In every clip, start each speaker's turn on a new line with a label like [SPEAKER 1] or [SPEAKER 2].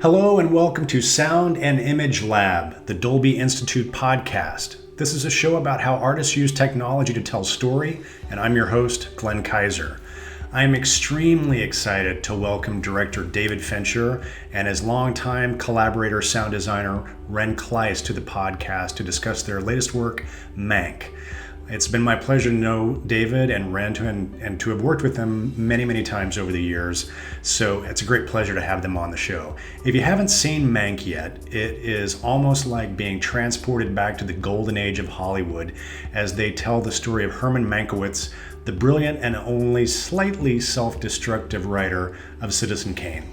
[SPEAKER 1] Hello and welcome to Sound and Image Lab, the Dolby Institute podcast. This is a show about how artists use technology to tell story, and I'm your host, Ren Klyce. I am extremely excited to welcome director David Fincher and his longtime collaborator sound designer Ren Klyce to the podcast to discuss their latest work, Mank. It's been my pleasure to know David and Ren and to have worked with them many times over the years. So it's a great pleasure to have them on the show. If you haven't seen Mank yet, it is almost like being transported back to the golden age of Hollywood as they tell the story of Herman Mankiewicz, the brilliant and only slightly self-destructive writer of Citizen Kane.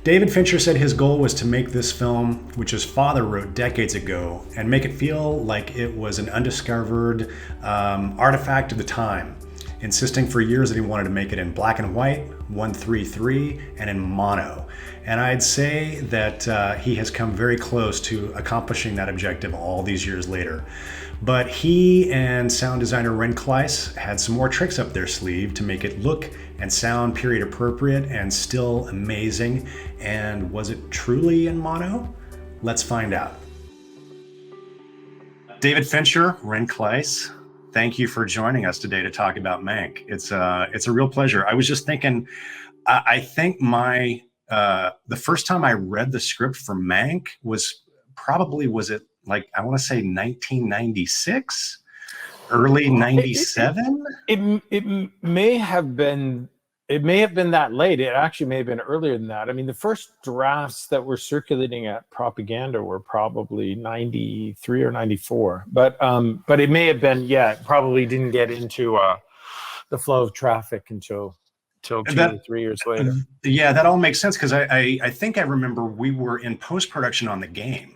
[SPEAKER 1] David Fincher said his goal was to make this film, which his father wrote decades ago, and make it feel like it was an undiscovered artifact of the time, insisting for years that he wanted to make it in black and white, 1:3:3, and in mono. And I'd say that he has come very close to accomplishing that objective all these years later. But he and sound designer Ren Klyce had some more tricks up their sleeve to make it look and sound period appropriate and still amazing. And was it truly in mono? Let's find out. David Fincher, Ren Klyce, thank you for joining us today to talk about Mank. It's a real pleasure. I was just thinking, I think the first time I read the script for Mank was it like, I want to say 1996, early 97.
[SPEAKER 2] It may have been that late. It actually may have been earlier than that. I mean, the first drafts that were circulating at Propaganda were probably 93 or 94. But it may have been, it probably didn't get into the flow of traffic until 2 or 3 years later.
[SPEAKER 1] Yeah, that all makes sense because I think I remember we were in post-production on the game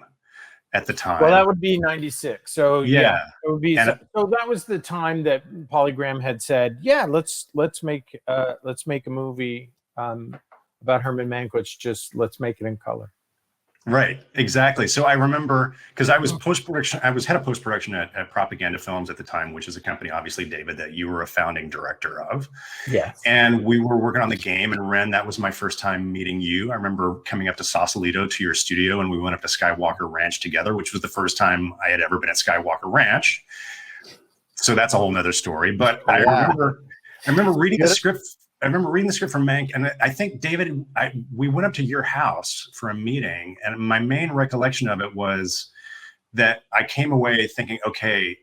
[SPEAKER 1] at the time.
[SPEAKER 2] Well, that would be 96. So
[SPEAKER 1] yeah,
[SPEAKER 2] it would be. So that was the time that Polygram had said, let's make a movie about Herman Mankiewicz. Just let's make it in color.
[SPEAKER 1] Right, exactly. So I remember because I was head of post-production at Propaganda Films at the time, which is a company, obviously, David, that you were a founding director of.
[SPEAKER 2] Yes.
[SPEAKER 1] And we were working on the game, and Ren, that was my first time meeting you. I remember coming up to Sausalito to your studio, and we went up to Skywalker Ranch together, which was the first time I had ever been at Skywalker Ranch. So that's a whole nother story. But I remember reading the script. I remember reading the script from Mank, and I think, David, we went up to your house for a meeting, and my main recollection of it was that I came away thinking, okay,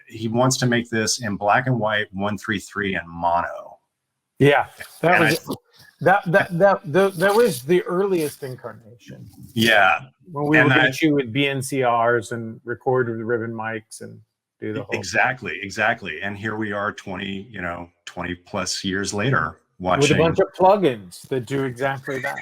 [SPEAKER 1] he wants to make this in black and white, 1:3:3, and mono.
[SPEAKER 2] Yeah, that was the earliest incarnation.
[SPEAKER 1] Yeah,
[SPEAKER 2] when we were going to shoot with BNCRs and record with ribbon mics and do the whole
[SPEAKER 1] exactly. And here we are 20 plus years later watching
[SPEAKER 2] with a bunch of plugins that do exactly that.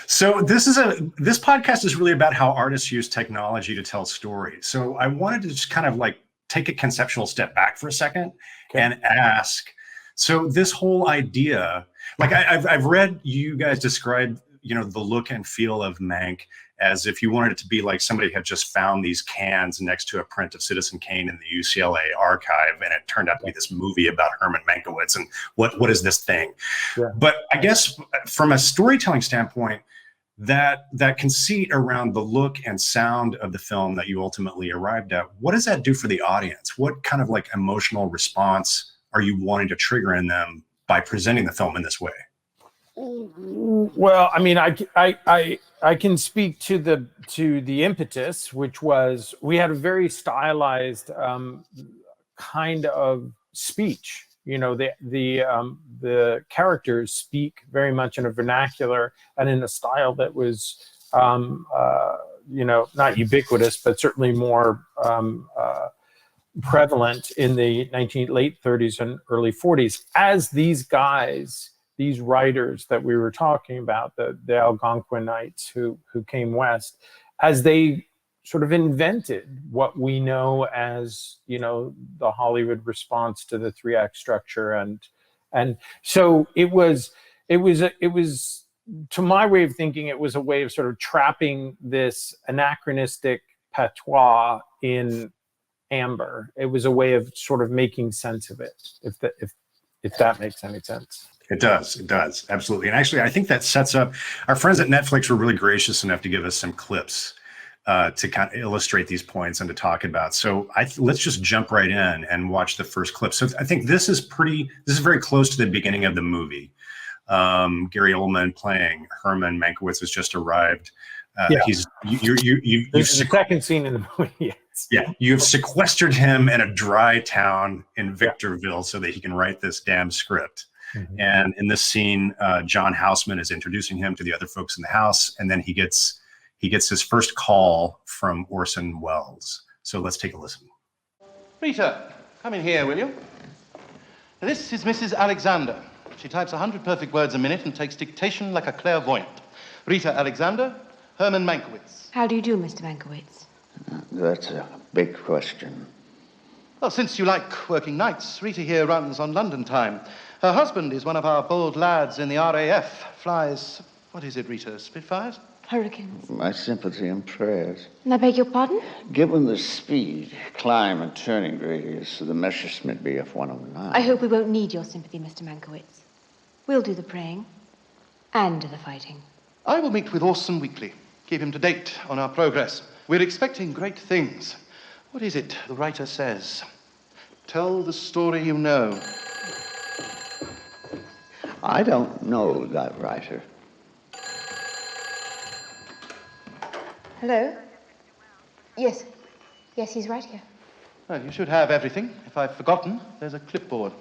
[SPEAKER 1] So this podcast is really about how artists use technology to tell stories. So I wanted to just kind of like take a conceptual step back for a second and ask, so this whole idea, like I've read you guys describe, the look and feel of Mank as if you wanted it to be like somebody had just found these cans next to a print of Citizen Kane in the UCLA archive, and it turned out to be this movie about Herman Mankiewicz, and what is this thing? Yeah. But I guess from a storytelling standpoint, that conceit around the look and sound of the film that you ultimately arrived at, what does that do for the audience? What kind of like emotional response are you wanting to trigger in them by presenting the film in this way?
[SPEAKER 2] Well, I mean, I can speak to the impetus, which was we had a very stylized kind of speech. The characters speak very much in a vernacular and in a style that was not ubiquitous, but certainly more prevalent in the late 30s and early 40s as these writers that we were talking about, the Algonquinites who came west, as they sort of invented what we know as, the Hollywood response to the 3-act structure. And so it was, to my way of thinking, it was a way of sort of trapping this anachronistic patois in amber. It was a way of sort of making sense of it, if that makes any sense.
[SPEAKER 1] It does. It does. Absolutely. And actually, I think that sets up our friends at Netflix were really gracious enough to give us some clips to kind of illustrate these points and to talk about. So let's just jump right in and watch the first clip. So I think this is very close to the beginning of the movie. Gary Oldman playing Herman Mankiewicz has just arrived. This
[SPEAKER 2] is the second scene in the movie. Yes.
[SPEAKER 1] Yeah, you've sequestered him in a dry town in Victorville so that he can write this damn script. Mm-hmm. And in this scene, John Houseman is introducing him to the other folks in the house, and then he gets his first call from Orson Welles. So let's take a listen.
[SPEAKER 3] Rita, come in here, will you? This is Mrs. Alexander. She types 100 perfect words a minute and takes dictation like a clairvoyant. Rita Alexander, Herman Mankiewicz.
[SPEAKER 4] How do you do, Mr. Mankiewicz?
[SPEAKER 5] That's a big question.
[SPEAKER 3] Well, since you like working nights, Rita here runs on London time. Her husband is one of our bold lads in the RAF. Flies, what is it, Rita, Spitfires?
[SPEAKER 4] Hurricanes.
[SPEAKER 5] My sympathy and prayers.
[SPEAKER 4] And I beg your pardon?
[SPEAKER 5] Given the speed, climb, and turning radius of the Messerschmitt Bf 109.
[SPEAKER 4] I hope we won't need your sympathy, Mr. Mankiewicz. We'll do the praying and the fighting.
[SPEAKER 3] I will meet with Orson weekly. Keep him to date on our progress. We're expecting great things. What is it the writer says? Tell the story you know.
[SPEAKER 5] I don't know that writer.
[SPEAKER 4] Hello? Yes. Yes, he's right here.
[SPEAKER 3] Well, you should have everything. If I've forgotten, there's a clipboard.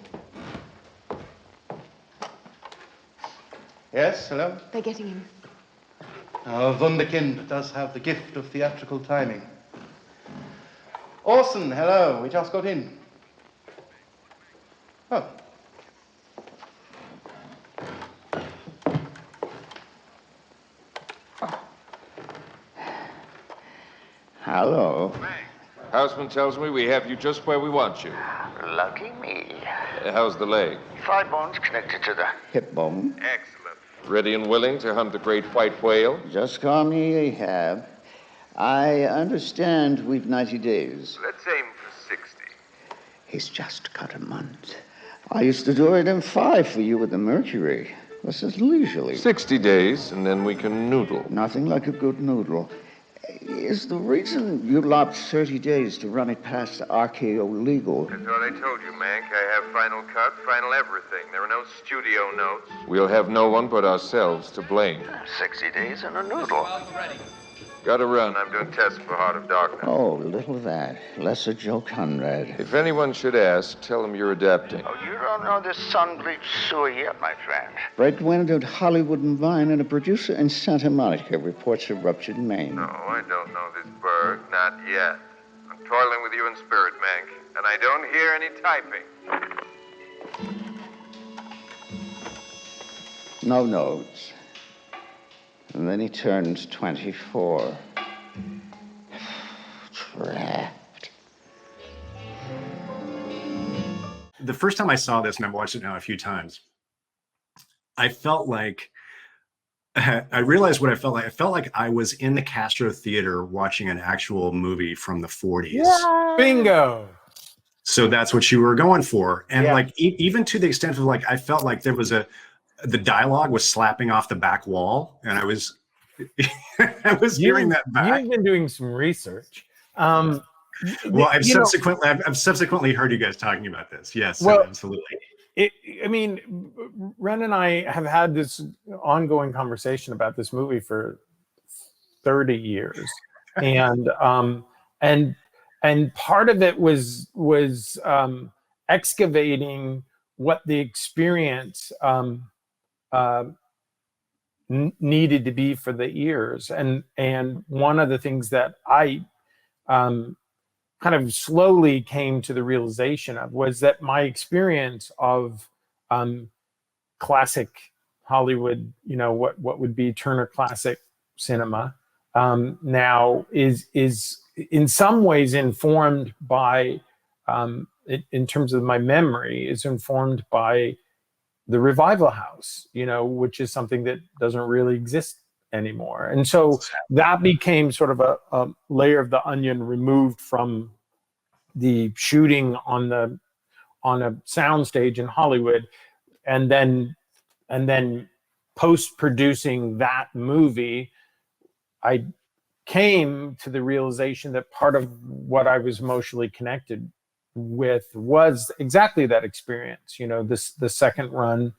[SPEAKER 3] Yes, hello?
[SPEAKER 4] They're getting him.
[SPEAKER 3] Our Wunderkind does have the gift of theatrical timing. Orson, hello. We just got in. Oh.
[SPEAKER 5] Hello.
[SPEAKER 6] Houseman tells me we have you just where we want you.
[SPEAKER 5] Lucky me.
[SPEAKER 6] How's the leg?
[SPEAKER 5] 5 bones connected to the hip bone.
[SPEAKER 6] Excellent. Ready and willing to hunt the great white whale?
[SPEAKER 5] Just call me Ahab. I understand we've 90 days.
[SPEAKER 6] Let's aim for 60.
[SPEAKER 5] He's just cut a month. I used to do it in 5 for you with the Mercury. This is leisurely.
[SPEAKER 6] 60 days, and then we can noodle.
[SPEAKER 5] Nothing like a good noodle. Is the reason you lopped 30 days to run it past RKO Legal?
[SPEAKER 6] That's what I told you, Mank. I have final cut, final everything. There are no studio notes. We'll have no one but ourselves to blame.
[SPEAKER 5] 60 days and a noodle.
[SPEAKER 6] Gotta run. I'm doing tests for Heart of Darkness.
[SPEAKER 5] Oh, little of that. Lesser Joe Conrad.
[SPEAKER 6] If anyone should ask, tell them you're adapting.
[SPEAKER 5] Oh, you don't know the sun-bleached sewer yet, my friend. Breadwinner at Hollywood and Vine and a producer in Santa Monica reports a ruptured main.
[SPEAKER 6] No, I don't know this bird. Not yet. I'm toiling with you in spirit, Mank, and I don't hear any typing.
[SPEAKER 5] No notes. And then he turns 24. Trapped.
[SPEAKER 1] The first time I saw this, and I've watched it now a few times, I felt like I realized what I felt like. I felt like I was in the Castro Theater watching an actual movie from the 40s.
[SPEAKER 2] Yeah. Bingo.
[SPEAKER 1] So that's what you were going for. And like, even to the extent of like, I felt like there was the dialogue was slapping off the back wall, and I was hearing that back.
[SPEAKER 2] You've been doing some research.
[SPEAKER 1] Well, I've subsequently heard you guys talking about this. Yes, well, absolutely.
[SPEAKER 2] Ren and I have had this ongoing conversation about this movie for 30 years, and part of it was excavating what the experience needed to be for the ears, and one of the things that I kind of slowly came to the realization of was that my experience of classic Hollywood, what would be Turner Classic Cinema, now is in some ways informed by, in terms of my memory, is informed by the Revival House, which is something that doesn't really exist anymore. And so that became sort of a layer of the onion removed from the shooting on a soundstage in Hollywood, and then then post-producing that movie, I came to the realization that part of what I was emotionally connected with was exactly that experience. The second run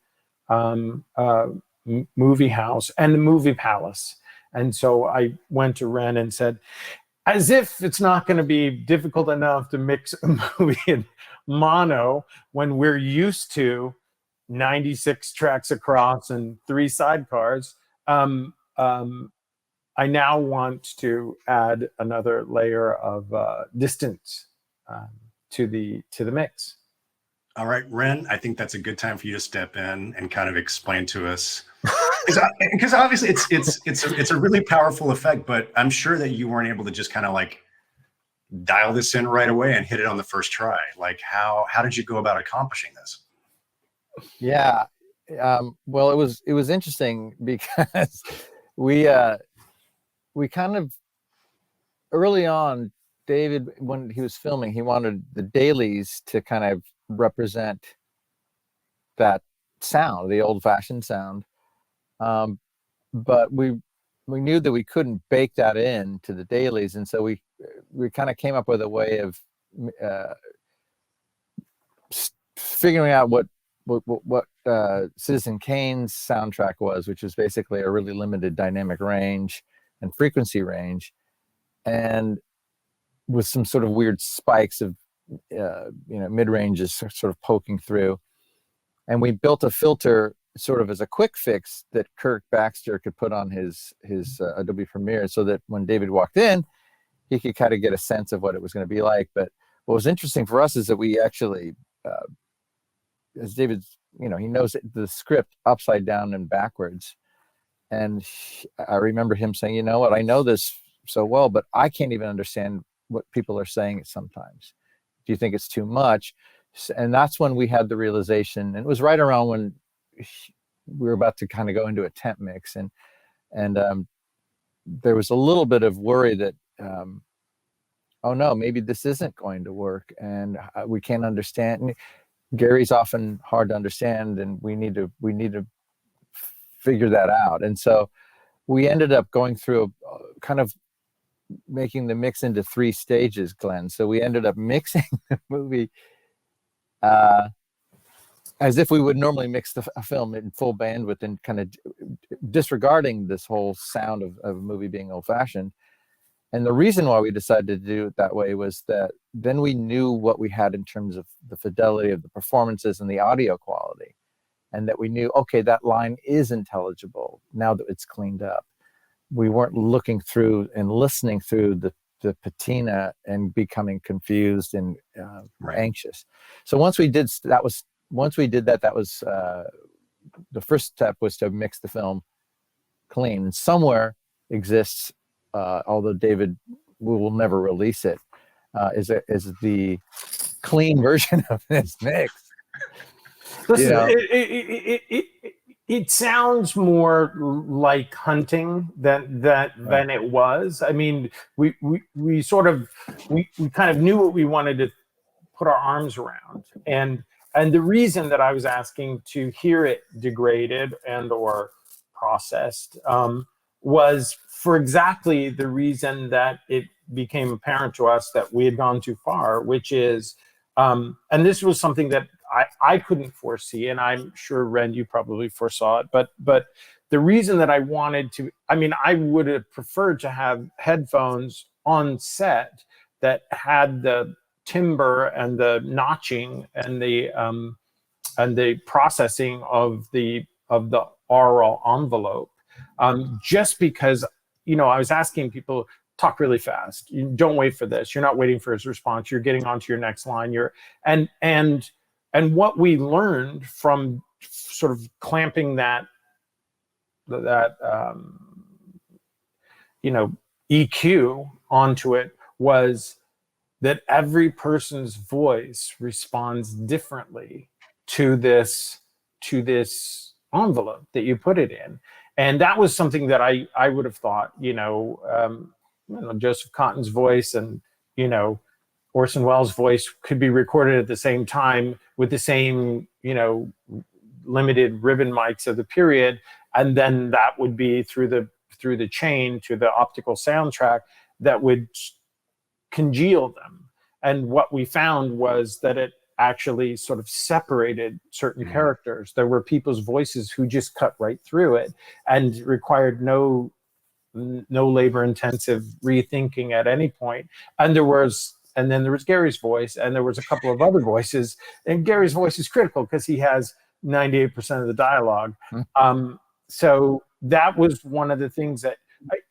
[SPEAKER 2] movie house and the movie palace. And so I went to Ren and said, as if it's not going to be difficult enough to mix a movie in mono when we're used to 96 tracks across and 3 sidecars. I now want to add another layer of distance to the mix.
[SPEAKER 1] All right, Ren, I think that's a good time for you to step in and kind of explain to us, because obviously it's a really powerful effect, but I'm sure that you weren't able to just kind of like dial this in right away and hit it on the first try. Like how did you go about accomplishing this?
[SPEAKER 7] Yeah, well, it was interesting because we kind of early on, David, when he was filming, he wanted the dailies to kind of represent that sound, the old-fashioned sound, but we knew that we couldn't bake that in to the dailies, and so we kind of came up with a way of figuring out what Citizen Kane's soundtrack was, which was basically a really limited dynamic range and frequency range, and with some sort of weird spikes of mid-ranges sort of poking through. And we built a filter sort of as a quick fix that Kirk Baxter could put on his Adobe Premiere, so that when David walked in, he could kind of get a sense of what it was going to be like. But what was interesting for us is that we actually, as David, he knows the script upside down and backwards. And I remember him saying, you know what, I know this so well, but I can't even understand what people are saying sometimes. Do you think it's too much? And that's when we had the realization, and it was right around when we were about to kind of go into a temp mix, and there was a little bit of worry that, oh no, maybe this isn't going to work, and we can't understand. And Gary's often hard to understand, and we need to figure that out. And so we ended up going through a kind of making the mix into 3 stages, Glenn. So we ended up mixing the movie as if we would normally mix a film in full bandwidth, and kind of disregarding this whole sound of a movie being old-fashioned. And the reason why we decided to do it that way was that then we knew what we had in terms of the fidelity of the performances and the audio quality, and that we knew, okay, that line is intelligible now that it's cleaned up. We weren't looking through and listening through the patina and becoming confused and anxious. So once we did that, that was the first step, was to mix the film clean. And somewhere exists, although David, we will never release it, is the clean version of this mix.
[SPEAKER 2] Listen, it sounds more like hunting than it was. I mean, we kind of knew what we wanted to put our arms around, and the reason that I was asking to hear it degraded and or processed was for exactly the reason that it became apparent to us that we had gone too far, which is, and this was something that I couldn't foresee, and I'm sure, Ren, you probably foresaw it, but the reason that I wanted to, I would have preferred to have headphones on set that had the timbre and the notching and the processing of the aural envelope, just because, I was asking people, talk really fast. You don't wait for this. You're not waiting for his response. You're getting onto your next line. And what we learned from sort of clamping that EQ onto it was that every person's voice responds differently to this envelope that you put it in. And that was something that I would have thought, Joseph Cotton's voice and, Orson Welles' voice could be recorded at the same time with the same, limited ribbon mics of the period, and then that would be through the chain to the optical soundtrack that would congeal them. And what we found was that it actually sort of separated certain characters. There were people's voices who just cut right through it and required no labor intensive rethinking at any point. And then there was Gary's voice, and there was a couple of other voices, and Gary's voice is critical because he has 98% of the dialogue. So that was one of the things that,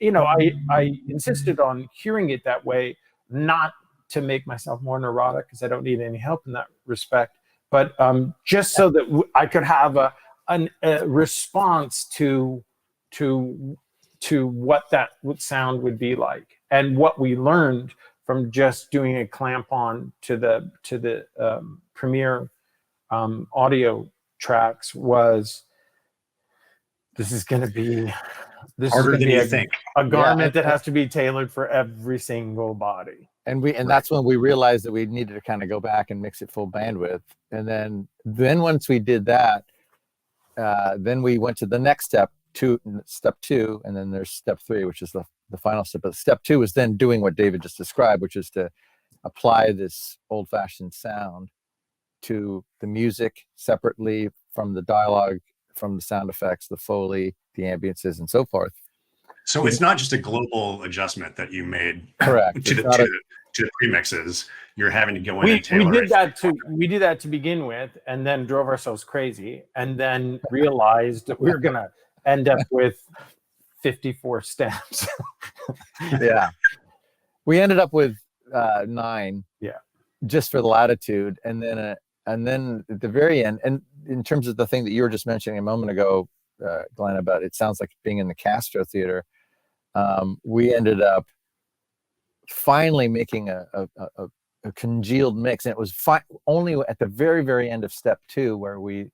[SPEAKER 2] I insisted on hearing it that way, not to make myself more neurotic, because I don't need any help in that respect, but just so that I could have a response to what that sound would be like. And what we learned from just doing a clamp on to the Premiere audio tracks was, this is going to be
[SPEAKER 1] harder than you think.
[SPEAKER 2] A garment that has to be tailored for every single body.
[SPEAKER 7] And that's when we realized that we needed to kind of go back and mix it full bandwidth. And then once we did that, then we went to the next step two, and then there's step 3, which is the final step. But step 2 is then doing what David just described, which is to apply this old-fashioned sound to the music separately from the dialogue, from the sound effects, the Foley, the ambiences, and so forth.
[SPEAKER 1] So it's not just a global adjustment that you made.
[SPEAKER 7] Correct.
[SPEAKER 1] to the premixes. You're having to go in and tailor
[SPEAKER 2] we did that to begin with, and then drove ourselves crazy, and then realized that we were going to end up with 54 steps.
[SPEAKER 7] Yeah. We ended up with 9.
[SPEAKER 2] Yeah.
[SPEAKER 7] Just for the latitude, and then at the very end, and in terms of the thing that you were just mentioning a moment ago, Glenn, about it sounds like being in the Castro Theater, we ended up finally making a congealed mix, and it was only at the very, very end of step 2 where we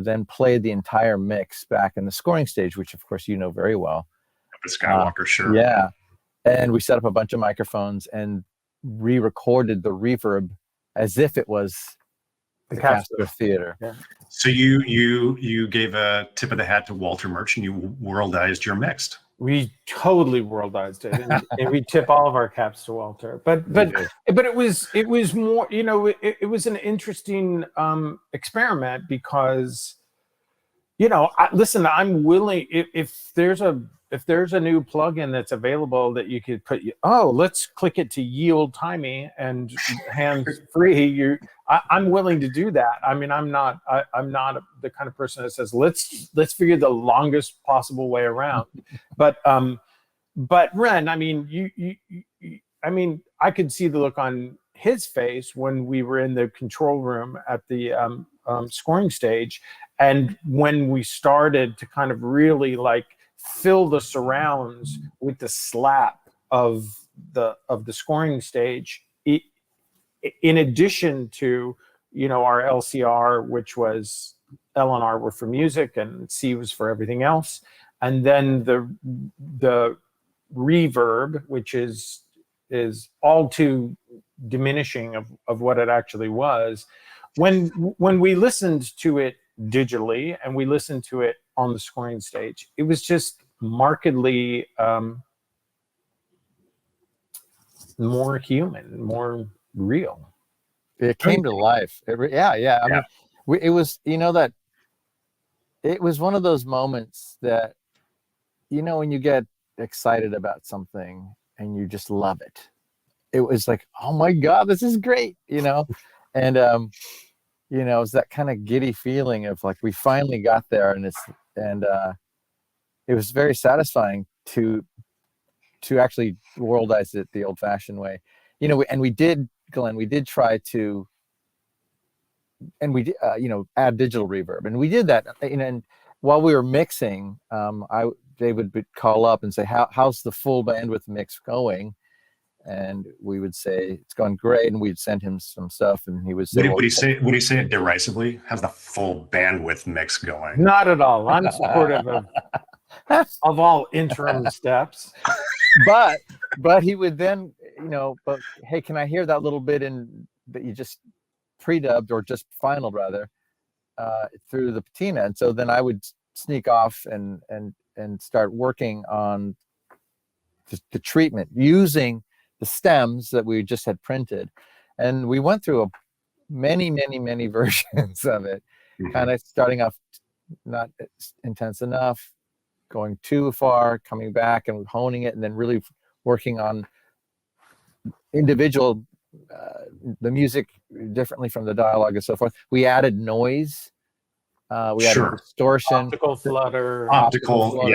[SPEAKER 7] then played the entire mix back in the scoring stage, which of course you know very well.
[SPEAKER 1] The Skywalker, sure.
[SPEAKER 7] Yeah, and we set up a bunch of microphones and re-recorded the reverb as if it was the Castro Theater.
[SPEAKER 2] Yeah.
[SPEAKER 1] So you gave a tip of the hat to Walter Murch, and you worldized your mix.
[SPEAKER 2] We totally worldized it, and we tip all of our caps to Walter. But it was more, it was an interesting experiment, because listen, I'm willing, if there's a new plugin that's available that you could put, let's click it to yield timey and hands free. I'm willing to do that. I mean, I'm not the kind of person that says let's figure the longest possible way around. But Ren, I mean, I could see the look on his face when we were in the control room at the scoring stage, and when we started to kind of really fill the surrounds with the slap of the scoring stage, in addition to our LCR, which was L and R were for music and C was for everything else, and then the reverb, which is all too diminishing of what it actually was. When we listened to it digitally and we listened to it on the scoring stage, it was just markedly more human, more real.
[SPEAKER 7] It came to life. I mean, it was, that it was one of those moments that, when you get excited about something and you just love it. It was like, oh my God, this is great, and it was that kind of giddy feeling of we finally got there, and it was very satisfying to actually worldize it the old-fashioned way, and we did, Glenn, we did try to, and we did, add digital reverb, and we did that, and while we were mixing, they would call up and say, how's the full bandwidth mix going? And we would say, it's going great, and we'd send him some stuff, and he would say,
[SPEAKER 1] would he say it derisively? How's the full bandwidth mix going?
[SPEAKER 2] Not at all. I'm supportive of all interim steps.
[SPEAKER 7] But he would then, but hey, can I hear that little bit that you just pre-dubbed or just finaled rather? through the patina. And so then I would sneak off and start working on the treatment using the stems that we just had printed. And we went through many versions of it, kind of starting off not intense enough, going too far, coming back and honing it, and then really working on individual the music differently from the dialogue and so forth. We added noise. We added distortion,
[SPEAKER 2] optical flutter,
[SPEAKER 1] optical,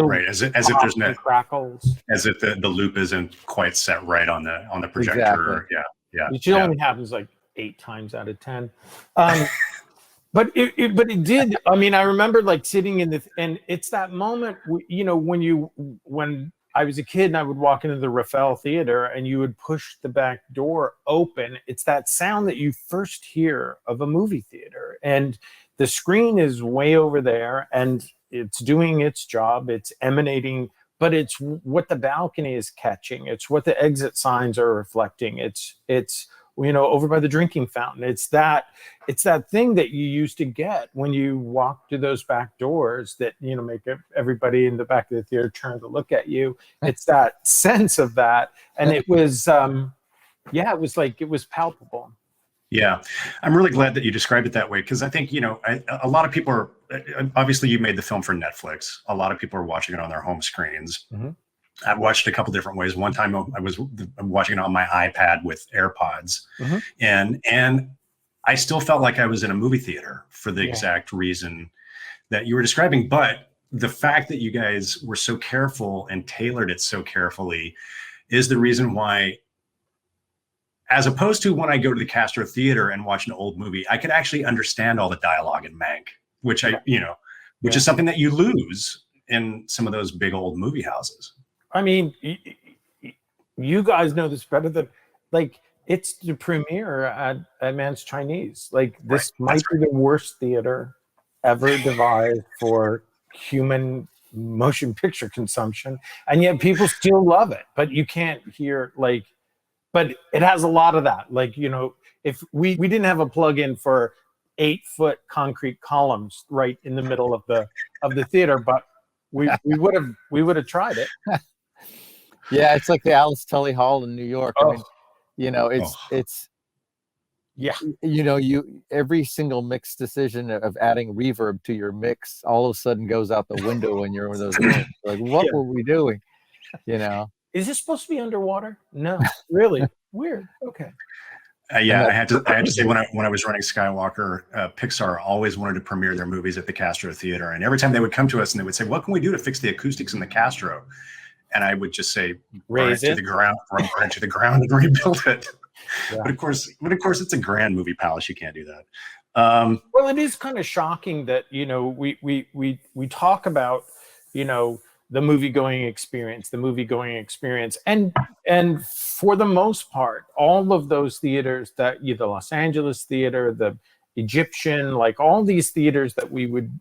[SPEAKER 1] right? As if there's no
[SPEAKER 2] crackles,
[SPEAKER 1] as if the loop isn't quite set right on the projector.
[SPEAKER 7] Exactly.
[SPEAKER 1] Yeah.
[SPEAKER 2] Which only happens like 8 times out of 10. But it did. I mean, I remember like sitting in and it's that moment, when I was a kid and I would walk into the Raphael Theater and you would push the back door open. It's that sound that you first hear of a movie theater, and the screen is way over there and it's doing its job. It's emanating, but it's what the balcony is catching. It's what the exit signs are reflecting. It's over by the drinking fountain. It's that thing that you used to get when you walk through those back doors that, make everybody in the back of the theater turn to look at you. It's that sense of that. And it was, it was palpable.
[SPEAKER 1] Yeah, I'm really glad that you described it that way, because I think, a lot of people are, obviously you made the film for Netflix. A lot of people are watching it on their home screens. Mm-hmm. I've watched a couple different ways. One time I was watching it on my iPad with AirPods, mm-hmm. and I still felt like I was in a movie theater for the exact reason that you were describing. But the fact that you guys were so careful and tailored it so carefully is the reason why, as opposed to when I go to the Castro Theater and watch an old movie, I could actually understand all the dialogue in Mank, which is something that you lose in some of those big old movie houses.
[SPEAKER 2] I mean, you guys know this better than, it's the premiere at Man's Chinese. This might be the worst theater ever devised for human motion picture consumption, and yet people still love it. But you can't hear, but it has a lot of that. If we didn't have a plug-in for 8-foot concrete columns right in the middle of the theater, but we would have tried it.
[SPEAKER 7] Yeah, it's like the Alice Tully Hall in New York.
[SPEAKER 2] Oh.
[SPEAKER 7] I mean, it's every single mix decision of adding reverb to your mix all of a sudden goes out the window when you're in those rooms. What were we doing?
[SPEAKER 2] Is this supposed to be underwater? No, really weird. Okay.
[SPEAKER 1] I had to say, when I was running Skywalker, Pixar always wanted to premiere their movies at the Castro Theater, and every time they would come to us and they would say, "What can we do to fix the acoustics in the Castro?" And I would just say,
[SPEAKER 2] raise it
[SPEAKER 1] to the ground, burn it to the ground, and rebuild it. Yeah. But of course, it's a grand movie palace. You can't do that.
[SPEAKER 2] Well, it is kind of shocking that we talk about the movie-going experience, and for the most part, all of those theaters that the Los Angeles Theater, the Egyptian, all these theaters that we would,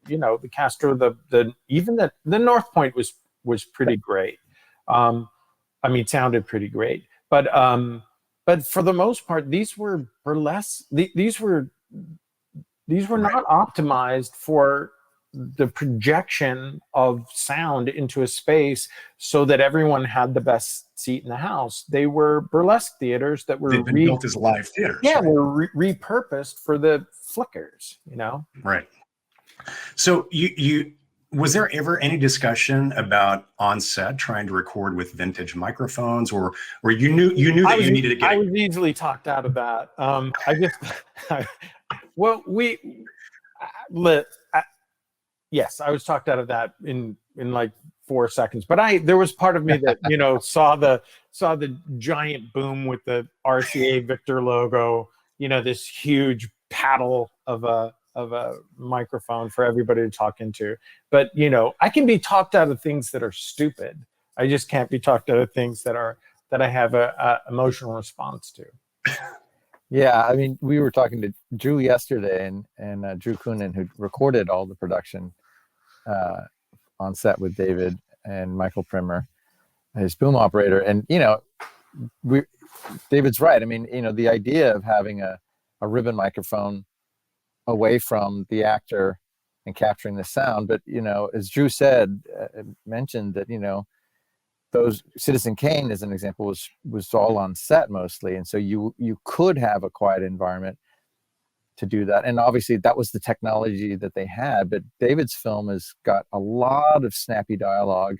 [SPEAKER 2] the Castro, even the North Point was pretty great. Sounded pretty great, but for the most part, these were burlesque. These were not optimized for the projection of sound into a space so that everyone had the best seat in the house. They were burlesque theaters that were
[SPEAKER 1] built as live theaters.
[SPEAKER 2] Yeah, right? Were repurposed for the flickers.
[SPEAKER 1] Right. So you. Was there ever any discussion about on set trying to record with vintage microphones, or you knew that you needed to get?
[SPEAKER 2] I was easily talked out of that. Yes, I was talked out of that in 4 seconds. But there was part of me that saw the giant boom with the RCA Victor logo. This huge paddle of a microphone for everybody to talk into. But I can be talked out of things that are stupid. I just can't be talked out of things that I have a emotional response to.
[SPEAKER 7] Yeah, I mean, we were talking to Drew yesterday, and Drew Coonan, who recorded all the production on set with David and Michael Primmer, his boom operator. And David's right. I mean, the idea of having a ribbon microphone away from the actor and capturing the sound. But, as Drew mentioned that, those Citizen Kane, as an example, was all on set mostly. And so you could have a quiet environment to do that. And obviously that was the technology that they had. But David's film has got a lot of snappy dialogue,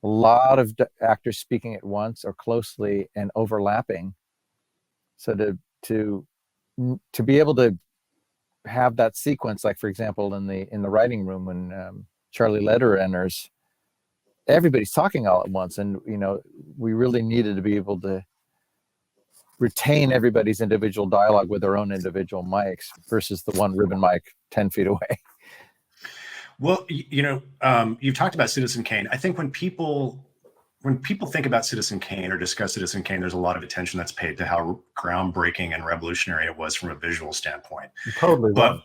[SPEAKER 7] a lot of actors speaking at once or closely and overlapping. So to be able to have that sequence, like for example in the writing room when Charlie Lederer enters, everybody's talking all at once, and we really needed to be able to retain everybody's individual dialogue with their own individual mics versus the one ribbon mic 10 feet away.
[SPEAKER 1] Well, you've talked about Citizen Kane. I think when people think about Citizen Kane or discuss Citizen Kane, there's a lot of attention that's paid to how groundbreaking and revolutionary it was from a visual standpoint.
[SPEAKER 2] Totally.
[SPEAKER 1] But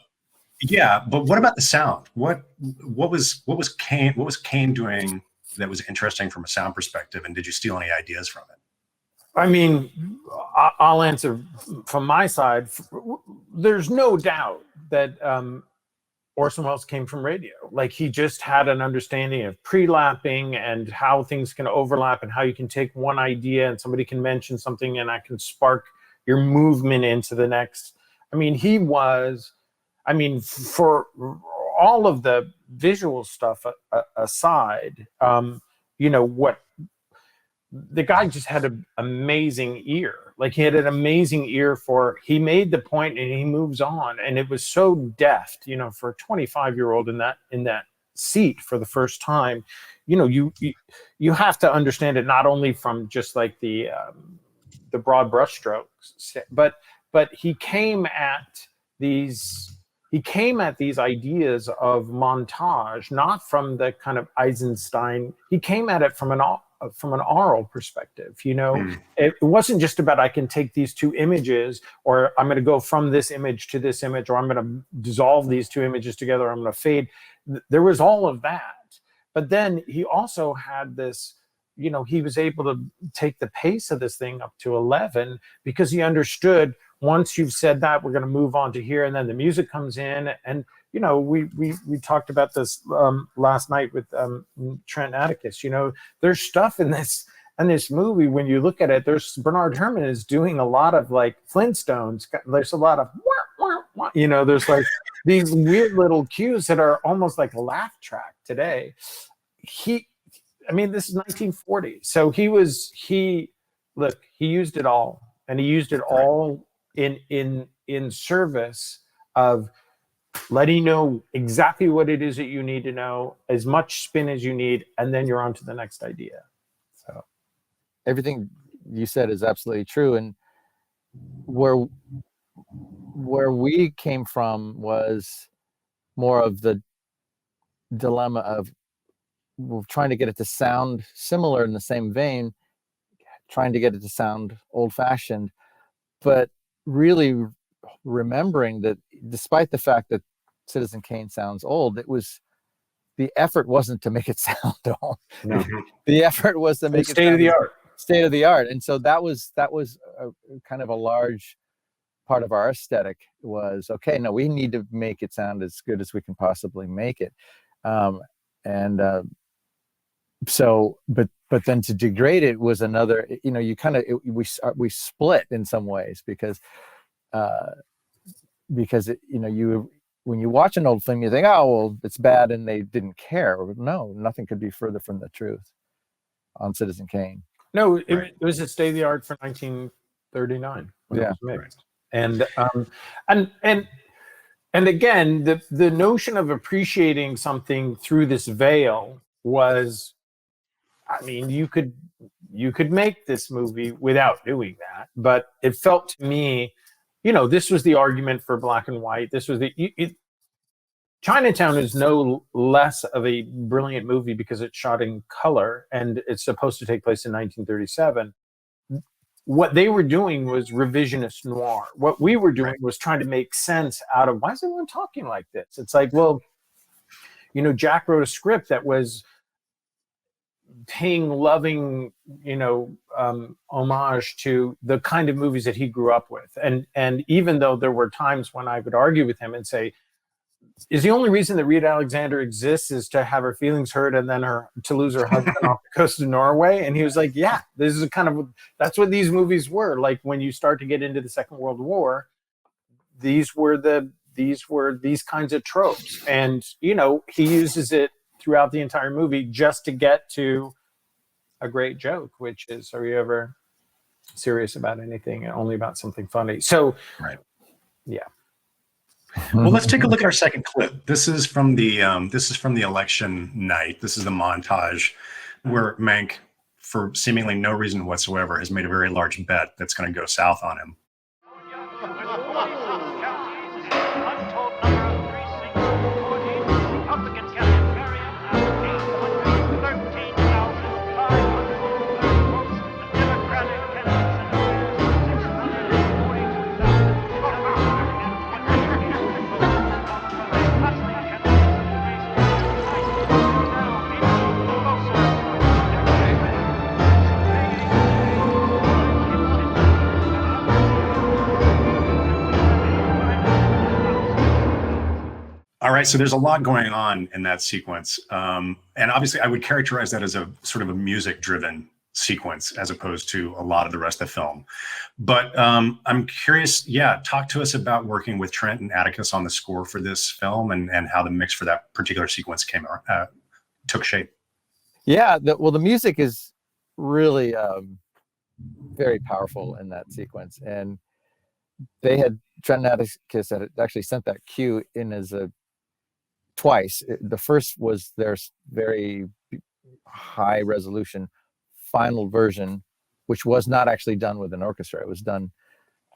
[SPEAKER 1] what about the sound? What was Kane doing that was interesting from a sound perspective, and did you steal any ideas from it?
[SPEAKER 2] I mean, I'll answer from my side. There's no doubt that Orson Welles came from radio. Like, he just had an understanding of pre-lapping and how things can overlap and how you can take one idea and somebody can mention something and that can spark your movement into the next. I mean, for all of the visual stuff aside, what the guy just had an amazing ear. Like, he had an amazing ear he made the point and he moves on, and it was so deft, for a 25-year-old in that seat for the first time. You have to understand it not only from just like the broad brushstrokes, but he came at these ideas of montage not from the kind of Eisenstein. He came at it from an aural perspective. It wasn't just about, I can take these two images, or I'm going to go from this image to this image, or I'm going to dissolve these two images together, or I'm going to fade. There was all of that. But then he also had this, he was able to take the pace of this thing up to 11 because he understood, once you've said that, we're going to move on to here, and then the music comes in. And we talked about this last night with Trent Atticus. There's stuff in this movie, when you look at it, Bernard Herrmann is doing a lot of like Flintstones. There's a lot of there's like these weird little cues that are almost like a laugh track today. This is 1940, so he used it all, and he used it all in service of letting you know exactly what it is that you need to know, as much spin as you need, and then you're on to the next idea. So
[SPEAKER 7] everything you said is absolutely true. And where we came from was more of the dilemma of trying to get it to sound similar in the same vein, trying to get it to sound old-fashioned, but really remembering that despite the fact that Citizen Kane sounds old, the effort wasn't to make it sound old. No. The effort was to make it
[SPEAKER 2] state of the art.
[SPEAKER 7] And so that was a kind of a large part of our aesthetic was, okay, no, we need to make it sound as good as we can possibly make it. But then to degrade it was another, we split in some ways because when you watch an old film, you think, oh, well, it's bad and they didn't care. No, nothing could be further from the truth on Citizen Kane.
[SPEAKER 2] No, it was a state of the art for 1939 when it was mixed. And again, the notion of appreciating something through this veil was, you could make this movie without doing that, but it felt to me, this was the argument for black and white. This was Chinatown is no less of a brilliant movie because it's shot in color and it's supposed to take place in 1937. What they were doing was revisionist noir. What we were doing was trying to make sense out of, why is everyone talking like this? It's like, well, Jack wrote a script that was paying loving, homage to the kind of movies that he grew up with. And even though there were times when I would argue with him and say, is the only reason that Rita Alexander exists is to have her feelings hurt and then to lose her husband off the coast of Norway? And he was like, yeah, this is that's what these movies were. Like when you start to get into the Second World War, these were these kinds of tropes. And, he uses it throughout the entire movie just to get to a great joke, which is, are you ever serious about anything and only about something funny? So,
[SPEAKER 1] right.
[SPEAKER 2] Yeah.
[SPEAKER 1] Well, let's take a look at our second clip. This is from the election night. This is the montage where Mank, for seemingly no reason whatsoever, has made a very large bet that's going to go south on him. All right, so there's a lot going on in that sequence. And obviously I would characterize that as a sort of a music-driven sequence as opposed to a lot of the rest of the film. But I'm curious, talk to us about working with Trent and Atticus on the score for this film and how the mix for that particular sequence took shape.
[SPEAKER 7] Yeah, the music is really very powerful in that sequence. And Trent and Atticus had actually sent that cue in as twice. The first was their very high resolution final version, which was not actually done with an orchestra. It was done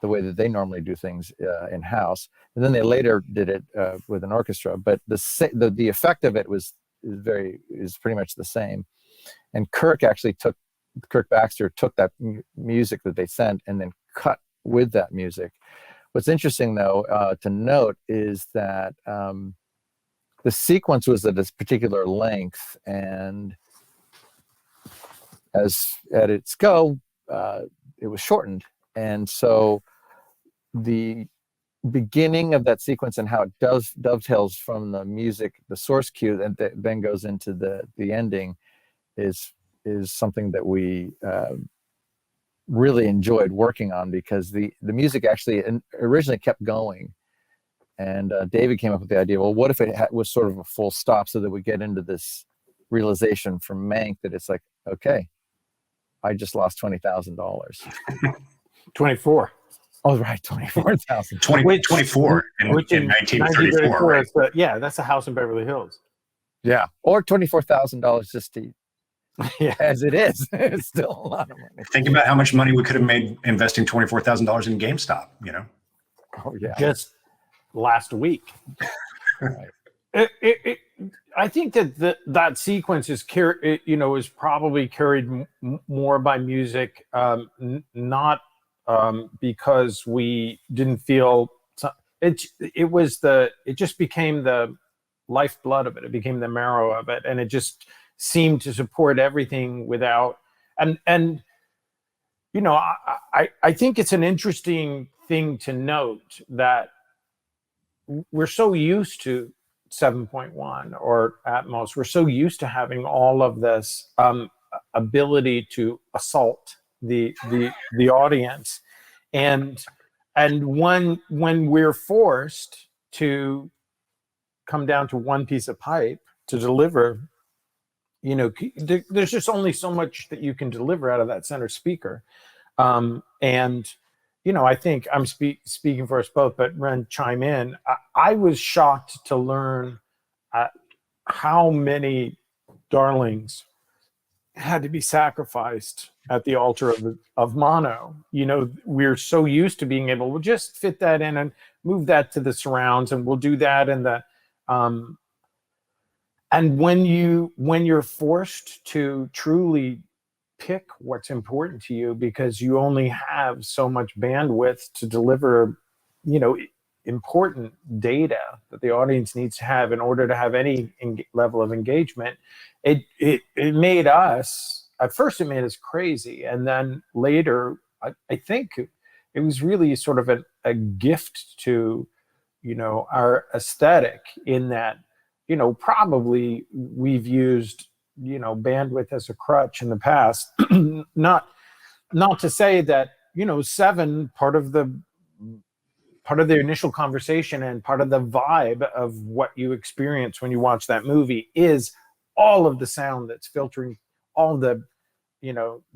[SPEAKER 7] the way that they normally do things in house, and then they later did it with an orchestra. But the effect of it is pretty much the same. And Kirk Baxter took that music that they sent and then cut with that music. What's interesting though to note is that the sequence was at this particular length, and as edits go, it was shortened. And so the beginning of that sequence and how it dovetails from the music, the source cue, and then goes into the ending is something that we really enjoyed working on, because the music actually originally kept going. And David came up with the idea, well, what if it was sort of a full stop so that we get into this realization from Mank that it's like, okay, I just lost $20,000.
[SPEAKER 2] 24.
[SPEAKER 7] Oh, right, 24,000.
[SPEAKER 1] 24 in 1934. Right?
[SPEAKER 2] Yeah, that's a house in Beverly Hills.
[SPEAKER 7] Yeah, or $24,000 just to, as it is. It's still a lot of money.
[SPEAKER 1] Think about how much money we could have made investing $24,000 in GameStop,
[SPEAKER 7] Oh, yeah.
[SPEAKER 2] Just last week.
[SPEAKER 7] Right.
[SPEAKER 2] I think that sequence is is probably carried more by music, not because we didn't feel it just became the lifeblood of it. It became the marrow of it, and it just seemed to support everything without and I think it's an interesting thing to note that we're so used to 7.1 or Atmos. We're so used to having all of this ability to assault the audience, and when we're forced to come down to one piece of pipe to deliver, there's just only so much that you can deliver out of that center speaker, and I think I'm speaking for us both, but Ren, chime in. I was shocked to learn how many darlings had to be sacrificed at the altar of mono. We're so used to being able to just fit that in and move that to the surrounds, and we'll do that. And when you're forced to truly pick what's important to you because you only have so much bandwidth to deliver, important data that the audience needs to have in order to have any level of engagement, it made us, at first it made us crazy. And then later, I think it was really sort of a gift to, our aesthetic, in that, probably we've used, bandwidth as a crutch in the past. Not to say that, 7, part of the initial conversation and part of the vibe of what you experience when you watch that movie is all of the sound that's filtering, all the,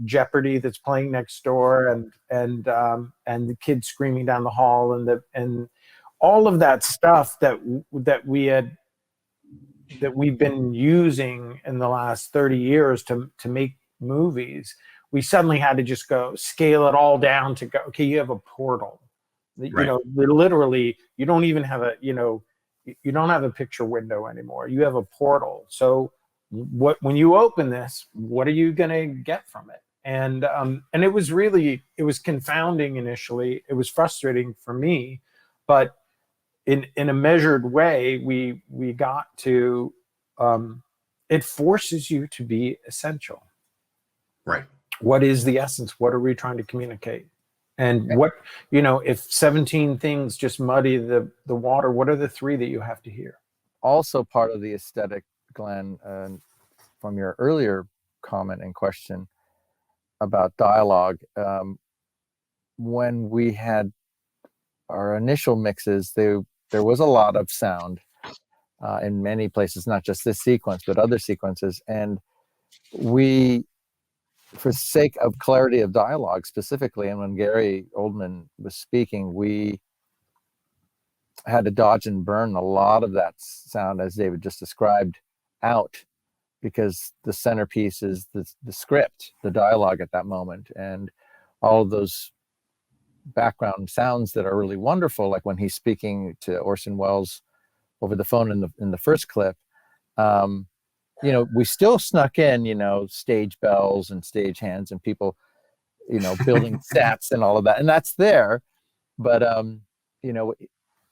[SPEAKER 2] Jeopardy that's playing next door, and the kids screaming down the hall, and all of that stuff that we've been using in the last 30 years to make movies. We suddenly had to just go scale it all down to go, okay, you have a portal.
[SPEAKER 1] Right.
[SPEAKER 2] Literally, you don't even have you don't have a picture window anymore. You have a portal. So when you open this, what are you going to get from it? And it was confounding initially. It was frustrating for me, but in a measured way, we got to, it forces you to be essential.
[SPEAKER 1] Right.
[SPEAKER 2] What is the essence? What are we trying to communicate? And what, if 17 things just muddy the water, what are the 3 that you have to hear?
[SPEAKER 7] Also part of the aesthetic, Glenn, from your earlier comment and question about dialogue, when we had our initial mixes, there was a lot of sound in many places, not just this sequence, but other sequences. And we, for sake of clarity of dialogue specifically, and when Gary Oldman was speaking, we had to dodge and burn a lot of that sound, as David just described, out, because the centerpiece is the script, the dialogue at that moment, and all of those background sounds that are really wonderful, like when he's speaking to Orson Welles over the phone in the first clip. We still snuck in, stage bells and stage hands and people, building sets and all of that, and that's there. But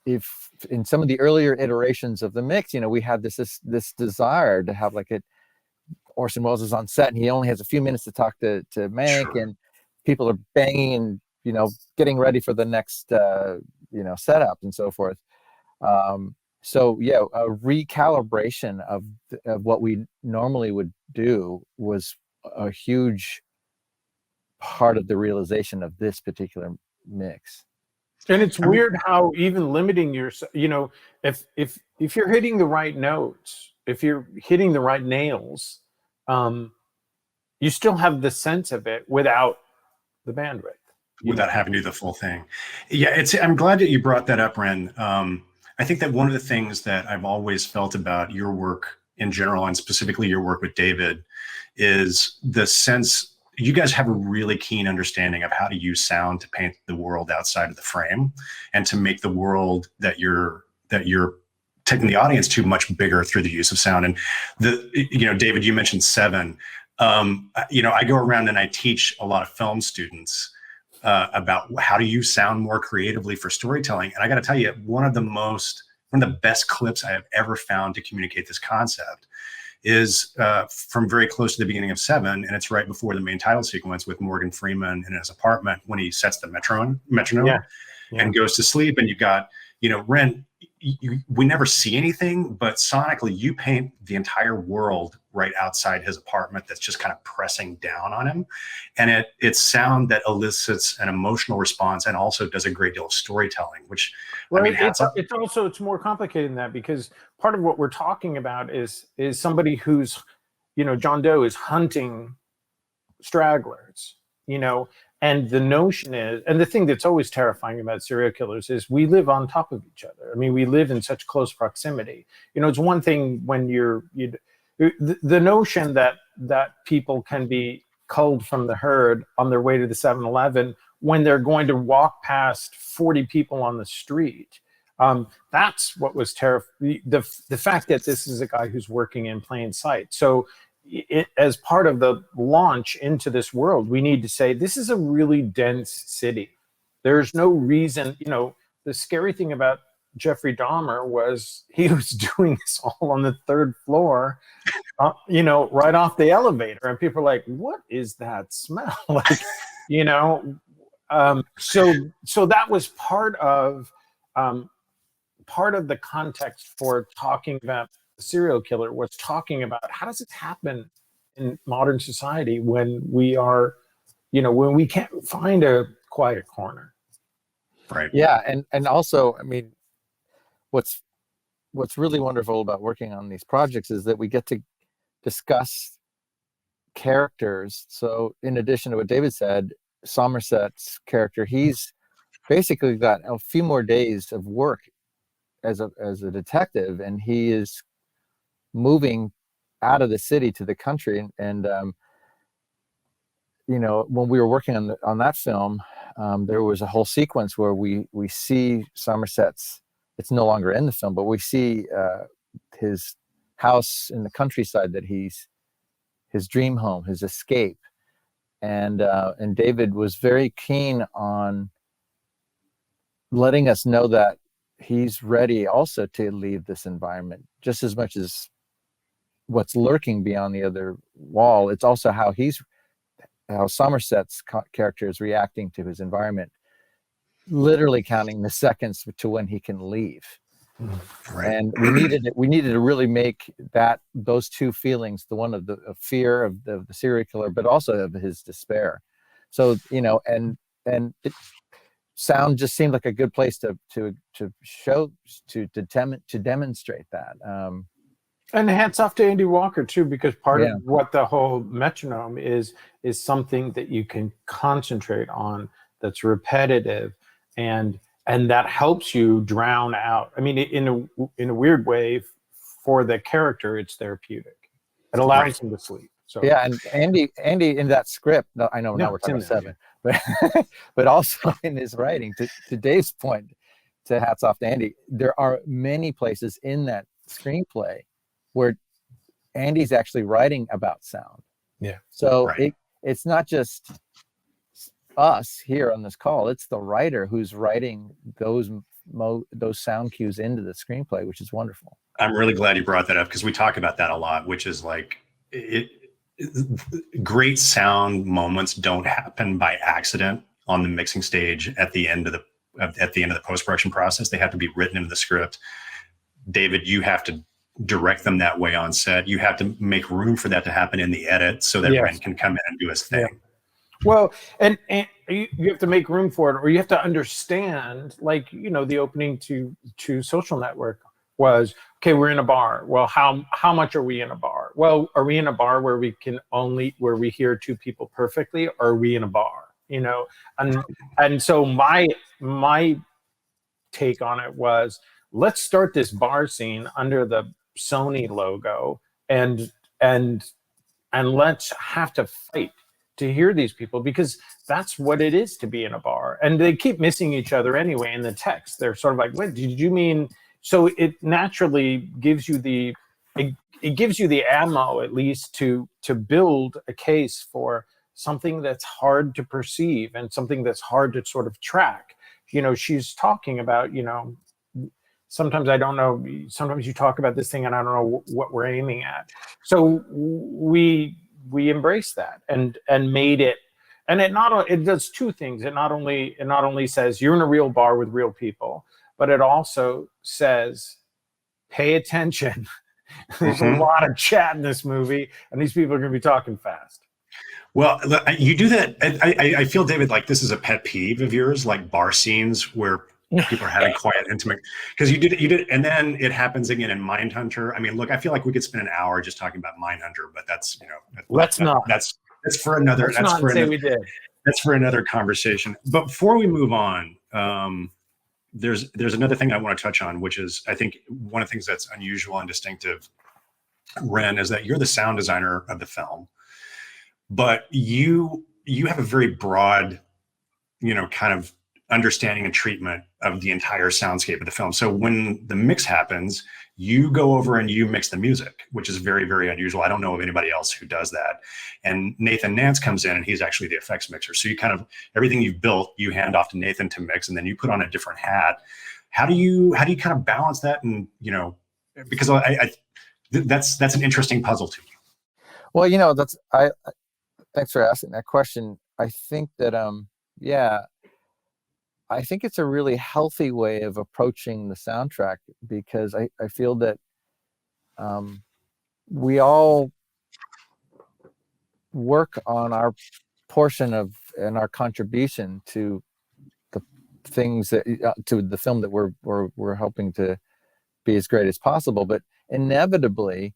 [SPEAKER 7] if in some of the earlier iterations of the mix, we had this desire to have Orson Welles is on set and he only has a few minutes to talk to Mank,
[SPEAKER 1] Sure.
[SPEAKER 7] and people are banging and getting ready for the next setup and so forth. So yeah, a recalibration of what we normally would do was a huge part of the realization of this particular mix.
[SPEAKER 2] And it's weird how even limiting yourself, if you're hitting the right notes, if you're hitting the right nails, you still have the sense of it without the bandwidth.
[SPEAKER 1] Without having to do the full thing. Yeah, I'm glad that you brought that up, Ren. I think that one of the things that I've always felt about your work in general, and specifically your work with David, is the sense you guys have a really keen understanding of how to use sound to paint the world outside of the frame, and to make the world that you're taking the audience to much bigger through the use of sound. And David, you mentioned 7. I go around and I teach a lot of film students about how to use sound more creatively for storytelling. And I got to tell you, one of the best clips I have ever found to communicate this concept is from very close to the beginning of 7, and it's right before the main title sequence with Morgan Freeman in his apartment when he sets the metronome and goes to sleep. And you've got, Ren, we never see anything, but sonically you paint the entire world right outside his apartment that's just kind of pressing down on him. And it's sound that elicits an emotional response and also does a great deal of storytelling, which,
[SPEAKER 2] it's more complicated than that, because part of what we're talking about is somebody who's, John Doe is hunting stragglers, and the notion is, and the thing that's always terrifying about serial killers is we live on top of each other. I mean, we live in such close proximity. It's one thing when the notion that people can be culled from the herd on their way to the 7-Eleven when they're going to walk past 40 people on the street. That's what was terrifying. The fact that this is a guy who's working in plain sight. So as part of the launch into this world, we need to say, this is a really dense city. There's no reason, the scary thing about Jeffrey Dahmer was doing this all on the third floor, you know, right off the elevator, and people are like, "What is that smell?" Like, you know, so that was part of the context for talking about the serial killer, was talking about how does it happen in modern society when we are, you know, when we can't find a quiet corner.
[SPEAKER 1] Right.
[SPEAKER 7] Yeah, and also, I mean, what's really wonderful about working on these projects is that we get to discuss characters. So in addition to what David said, Somerset's character, he's basically got a few more days of work as a detective, and he is moving out of the city to the country. And you know, when we were working on that film, there was a whole sequence where we see Somerset's, it's no longer in the film, but we see his house in the countryside, that he's his dream home, his escape. And David was very keen on letting us know that he's ready also to leave this environment, just as much as what's lurking beyond the other wall. It's also how Somerset's character is reacting to his environment, literally counting the seconds to when he can leave.
[SPEAKER 1] Right.
[SPEAKER 7] And we needed to really make those two feelings, the one of the fear of the serial killer, but also of his despair. So, you know, and sound just seemed like a good place to demonstrate that.
[SPEAKER 2] And hats off to Andy Walker too, because part
[SPEAKER 7] Yeah.
[SPEAKER 2] of what the whole metronome is something that you can concentrate on, that's repetitive, and that helps you drown out. I mean, in a weird way, for the character, it's therapeutic. It allows him to sleep. So
[SPEAKER 7] yeah, and Andy in that script, I know now we're talking about Seven, but also in his writing, to Dave's point, to hats off to Andy, there are many places in that screenplay where Andy's actually writing about sound.
[SPEAKER 2] Yeah.
[SPEAKER 7] So it's not just us here on this call, it's the writer who's writing those sound cues into the screenplay, which is wonderful.
[SPEAKER 1] I'm really glad you brought that up, because we talk about that a lot, which is like great sound moments don't happen by accident on the mixing stage at the end of the post-production process. They have to be written into the script. David, you have to direct them that way on set. You have to make room for that to happen in the edit, so that Ren can come in and do his thing.
[SPEAKER 2] Yeah. Well, and you have to make room for it, or you have to understand, like, you know, the opening to Social Network was, okay, we're in a bar. Well, how much are we in a bar? Well, are we in a bar where we hear two people perfectly, or are we in a bar? You know, and so my take on it was, let's start this bar scene under the Sony logo, and let's have to fight to hear these people, because that's what it is to be in a bar. And they keep missing each other anyway in the text. They're sort of like, what did you mean? So it naturally gives you the ammo, at least, to build a case for something that's hard to perceive and something that's hard to sort of track. You know, she's talking about, you know, sometimes I don't know, sometimes you talk about this thing and I don't know what we're aiming at. So we embrace that and made it, and it does two things. It not only says you're in a real bar with real people, but it also says, pay attention. There's a lot of chat in this movie, and these people are going to be talking fast.
[SPEAKER 1] Well, you do that. I feel, David, like this is a pet peeve of yours, like bar scenes where people are having quiet, intimate, because you did, and then it happens again in Mindhunter. I mean, look, I feel like we could spend an hour just talking about Mindhunter, but that's, you know, that's for another. That's for another conversation. But before we move on, there's another thing I want to touch on, which is, I think one of the things that's unusual and distinctive, Ren, is that you're the sound designer of the film, but you have a very broad, you know, kind of understanding and treatment of the entire soundscape of the film. So when the mix happens, you go over and you mix the music, which is very, very unusual. I don't know of anybody else who does that. And Nathan Nance comes in and he's actually the effects mixer. So you kind of, everything you've built, you hand off to Nathan to mix, and then you put on a different hat. How do you kind of balance that? And, you know, because that's an interesting puzzle to me.
[SPEAKER 7] Well, you know, thanks for asking that question. I think that, I think it's a really healthy way of approaching the soundtrack, because I feel that we all work on our portion of and our contribution to the things that to the film that we're hoping to be as great as possible. But inevitably,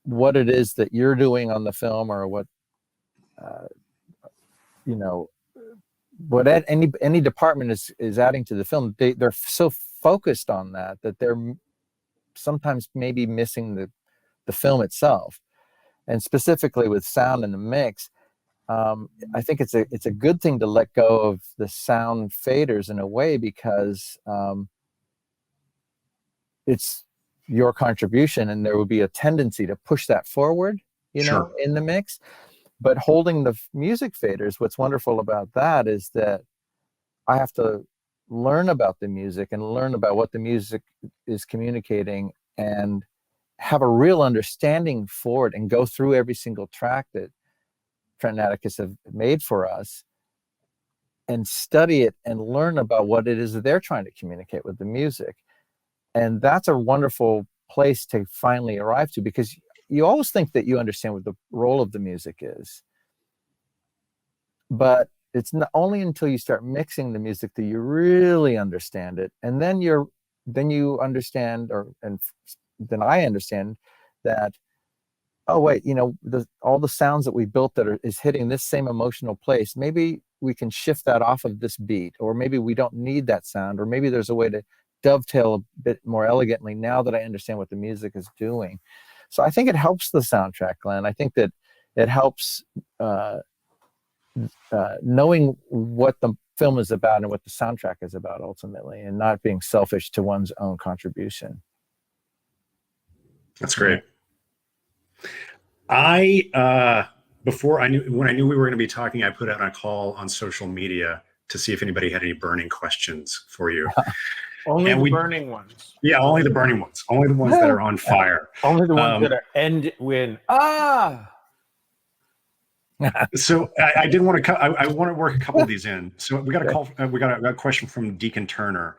[SPEAKER 7] what it is that you're doing on the film, or what you know, what any department is adding to the film, they're so focused on that they're sometimes maybe missing the film itself. And specifically with sound and the mix, I think it's a good thing to let go of the sound faders in a way, because it's your contribution, and there will be a tendency to push that forward, you know, in the mix. But holding the music faders, what's wonderful about that is that I have to learn about the music and learn about what the music is communicating, and have a real understanding for it, and go through every single track that Trent and Atticus have made for us, and study it and learn about what it is that they're trying to communicate with the music. And that's a wonderful place to finally arrive to, because you always think that you understand what the role of the music is, but it's not only until you start mixing the music that you really understand it. And then you understand, and then I understand that, oh wait, you know, all the sounds that we built that is hitting this same emotional place, maybe we can shift that off of this beat, or maybe we don't need that sound, or maybe there's a way to dovetail a bit more elegantly now that I understand what the music is doing. So I think it helps the soundtrack, Glenn. I think that it helps knowing what the film is about and what the soundtrack is about ultimately, and not being selfish to one's own contribution.
[SPEAKER 1] That's great. When I knew we were going to be talking, I put out a call on social media to see if anybody had any burning questions for you.
[SPEAKER 2] Only the burning ones.
[SPEAKER 1] Yeah, only the burning ones. Only the ones that are on fire.
[SPEAKER 2] Only the ones that are end when
[SPEAKER 1] So I did want to. I want to work a couple of these in. So we got a call. We got a question from Deacon Turner.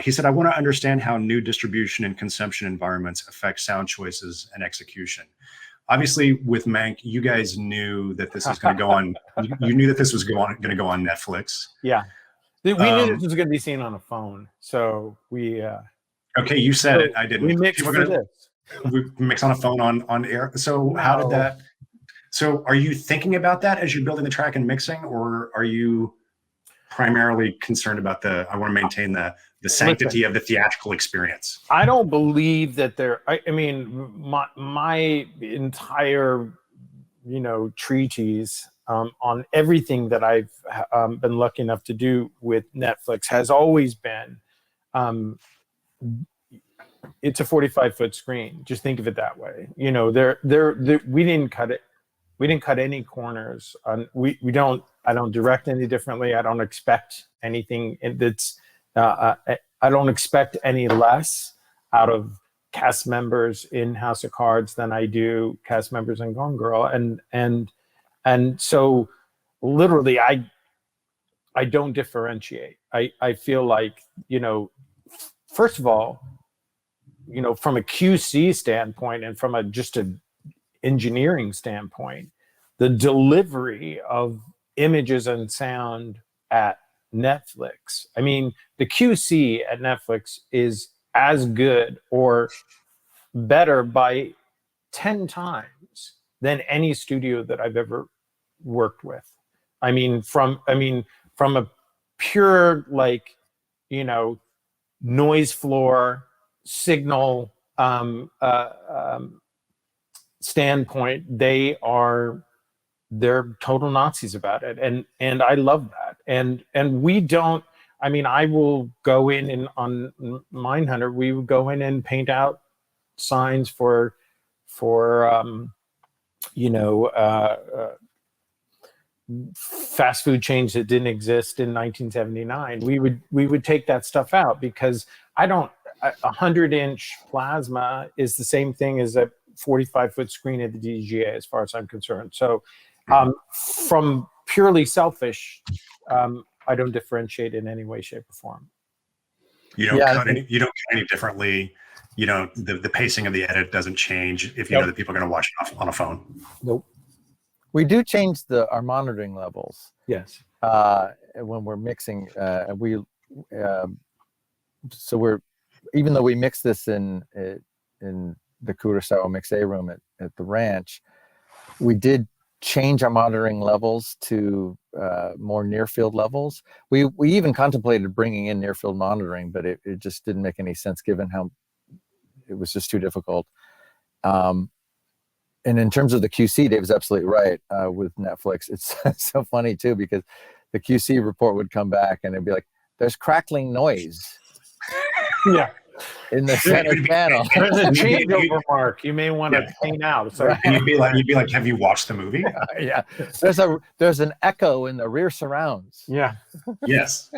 [SPEAKER 1] He said, "I want to understand how new distribution and consumption environments affect sound choices and execution." Obviously, with Mank, you guys knew that this was going to go on. You knew that this was going to go on Netflix.
[SPEAKER 2] Yeah. We knew this was going to be seen on a phone, so we.
[SPEAKER 1] Okay, you said it. I didn't.
[SPEAKER 2] We mixed for this.
[SPEAKER 1] We mix on a phone on air. So how did that? So are you thinking about that as you're building the track and mixing, or are you primarily concerned about I want to maintain the sanctity of the theatrical experience?
[SPEAKER 2] I don't believe that I mean, my entire, you know, treatise on everything that I've been lucky enough to do with Netflix has always been, it's a 45-foot screen. Just think of it that way. You know, we didn't cut it. We didn't cut any corners. I don't direct any differently. I don't expect anything that's. I don't expect any less out of cast members in House of Cards than I do cast members in Gone Girl, and so literally I don't differentiate. I feel like, you know, first of all, you know, from a QC standpoint and from just an engineering standpoint, the delivery of images and sound at Netflix. I mean, the QC at Netflix is as good or better by 10 times than any studio that I've ever worked with. I mean, from a pure, like, you know, noise floor signal standpoint, they're total Nazis about it, and I love that. and we don't. I mean, I will go in and on Mindhunter, we would go in and paint out signs for fast food chains that didn't exist in 1979. We would take that stuff out because a 100-inch plasma is the same thing as a 45-foot screen at the DGA, as far as I'm concerned. So, from purely selfish, I don't differentiate in any way, shape, or form.
[SPEAKER 1] You don't cut any differently. The pacing of the edit doesn't change if you know that people are going to watch it on a phone.
[SPEAKER 2] Nope.
[SPEAKER 7] We do change our monitoring levels.
[SPEAKER 2] Yes.
[SPEAKER 7] When we're mixing, even though we mix this in the Curaçao Mix A room at the ranch, we did change our monitoring levels to more near field levels. We even contemplated bringing in near field monitoring, but it just didn't make any sense given how it was just too difficult. And in terms of the QC, Dave's absolutely right with Netflix. It's so funny too, because the QC report would come back and it'd be like, there's crackling noise.
[SPEAKER 2] Yeah.
[SPEAKER 7] In the center panel.
[SPEAKER 2] There's a changeover mark you may want to paint out. So
[SPEAKER 1] right. You'd be like, have you watched the movie?
[SPEAKER 7] Yeah. There's an echo in the rear surrounds.
[SPEAKER 2] Yeah.
[SPEAKER 1] Yes.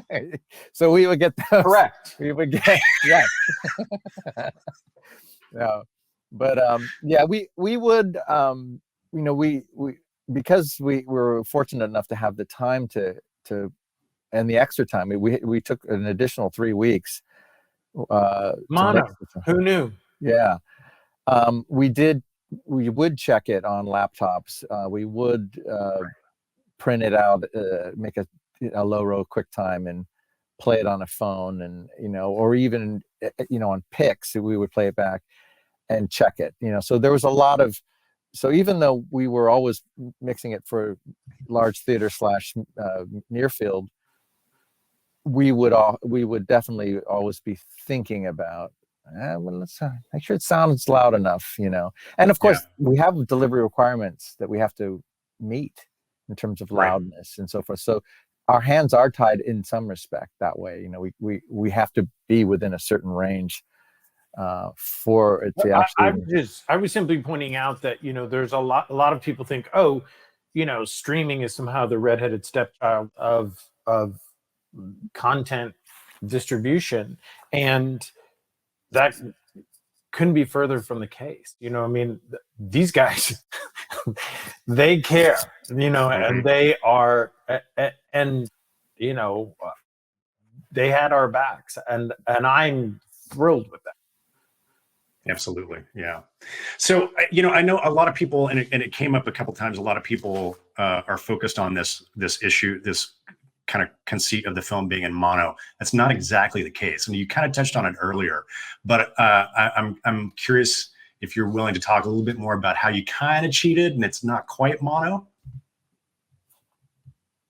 [SPEAKER 7] So we would get those.
[SPEAKER 2] Correct.
[SPEAKER 7] We would get yes. No. But we would we because we were fortunate enough to have the time to and the extra time. We took an additional 3 weeks.
[SPEAKER 2] Mono. Who knew?
[SPEAKER 7] Yeah. We would check it on laptops. We would print it out, make a low row QuickTime and play it on a phone, and or even on Pix, we would play it back and check it. So there was a lot of. So even though we were always mixing it for large theater / near field, we would definitely always be thinking about, let's make sure it sounds loud enough, And of course, we have delivery requirements that we have to meet in terms of loudness and so forth. So our hands are tied in some respect that way. We have to be within a certain range for it to actually.
[SPEAKER 2] I was simply pointing out that there's a lot of people think, streaming is somehow the redheaded stepchild of content distribution, and that couldn't be further from the case. These guys they care, and they are, and they had our backs, and I'm thrilled with that.
[SPEAKER 1] Absolutely. Yeah. So, I know a lot of people, and it came up a couple times, a lot of people are focused on this issue, this kind of conceit of the film being in mono. That's not exactly the case. And you kind of touched on it earlier, but I'm curious if you're willing to talk a little bit more about how you kind of cheated and it's not quite mono.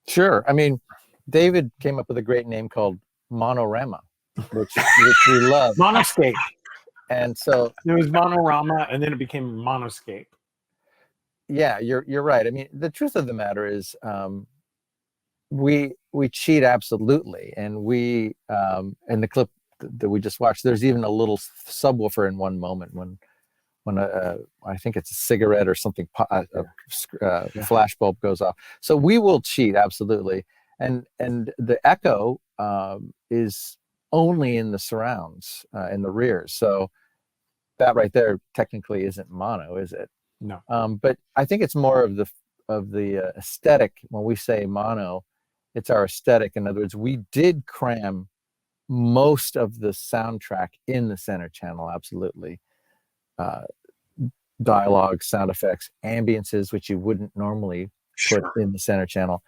[SPEAKER 7] Sure. I mean, David came up with a great name called Monorama, which we love.
[SPEAKER 2] Monoscape.
[SPEAKER 7] And so
[SPEAKER 2] it was Monorama, and then it became Monoscape.
[SPEAKER 7] Yeah, you're right. I mean, the truth of the matter is, we cheat absolutely, and we in the clip that we just watched, there's even a little subwoofer in one moment when I think it's a cigarette or something, flash bulb goes off. So we will cheat absolutely, and the echo is only in the surrounds, in the rear. So that right there technically isn't mono, is it?
[SPEAKER 2] No.
[SPEAKER 7] But I think it's more of the aesthetic. When we say mono, it's our aesthetic. In other words, we did cram most of the soundtrack in the center channel, absolutely. Dialogue, sound effects, ambiances, which you wouldn't normally put in the center channel.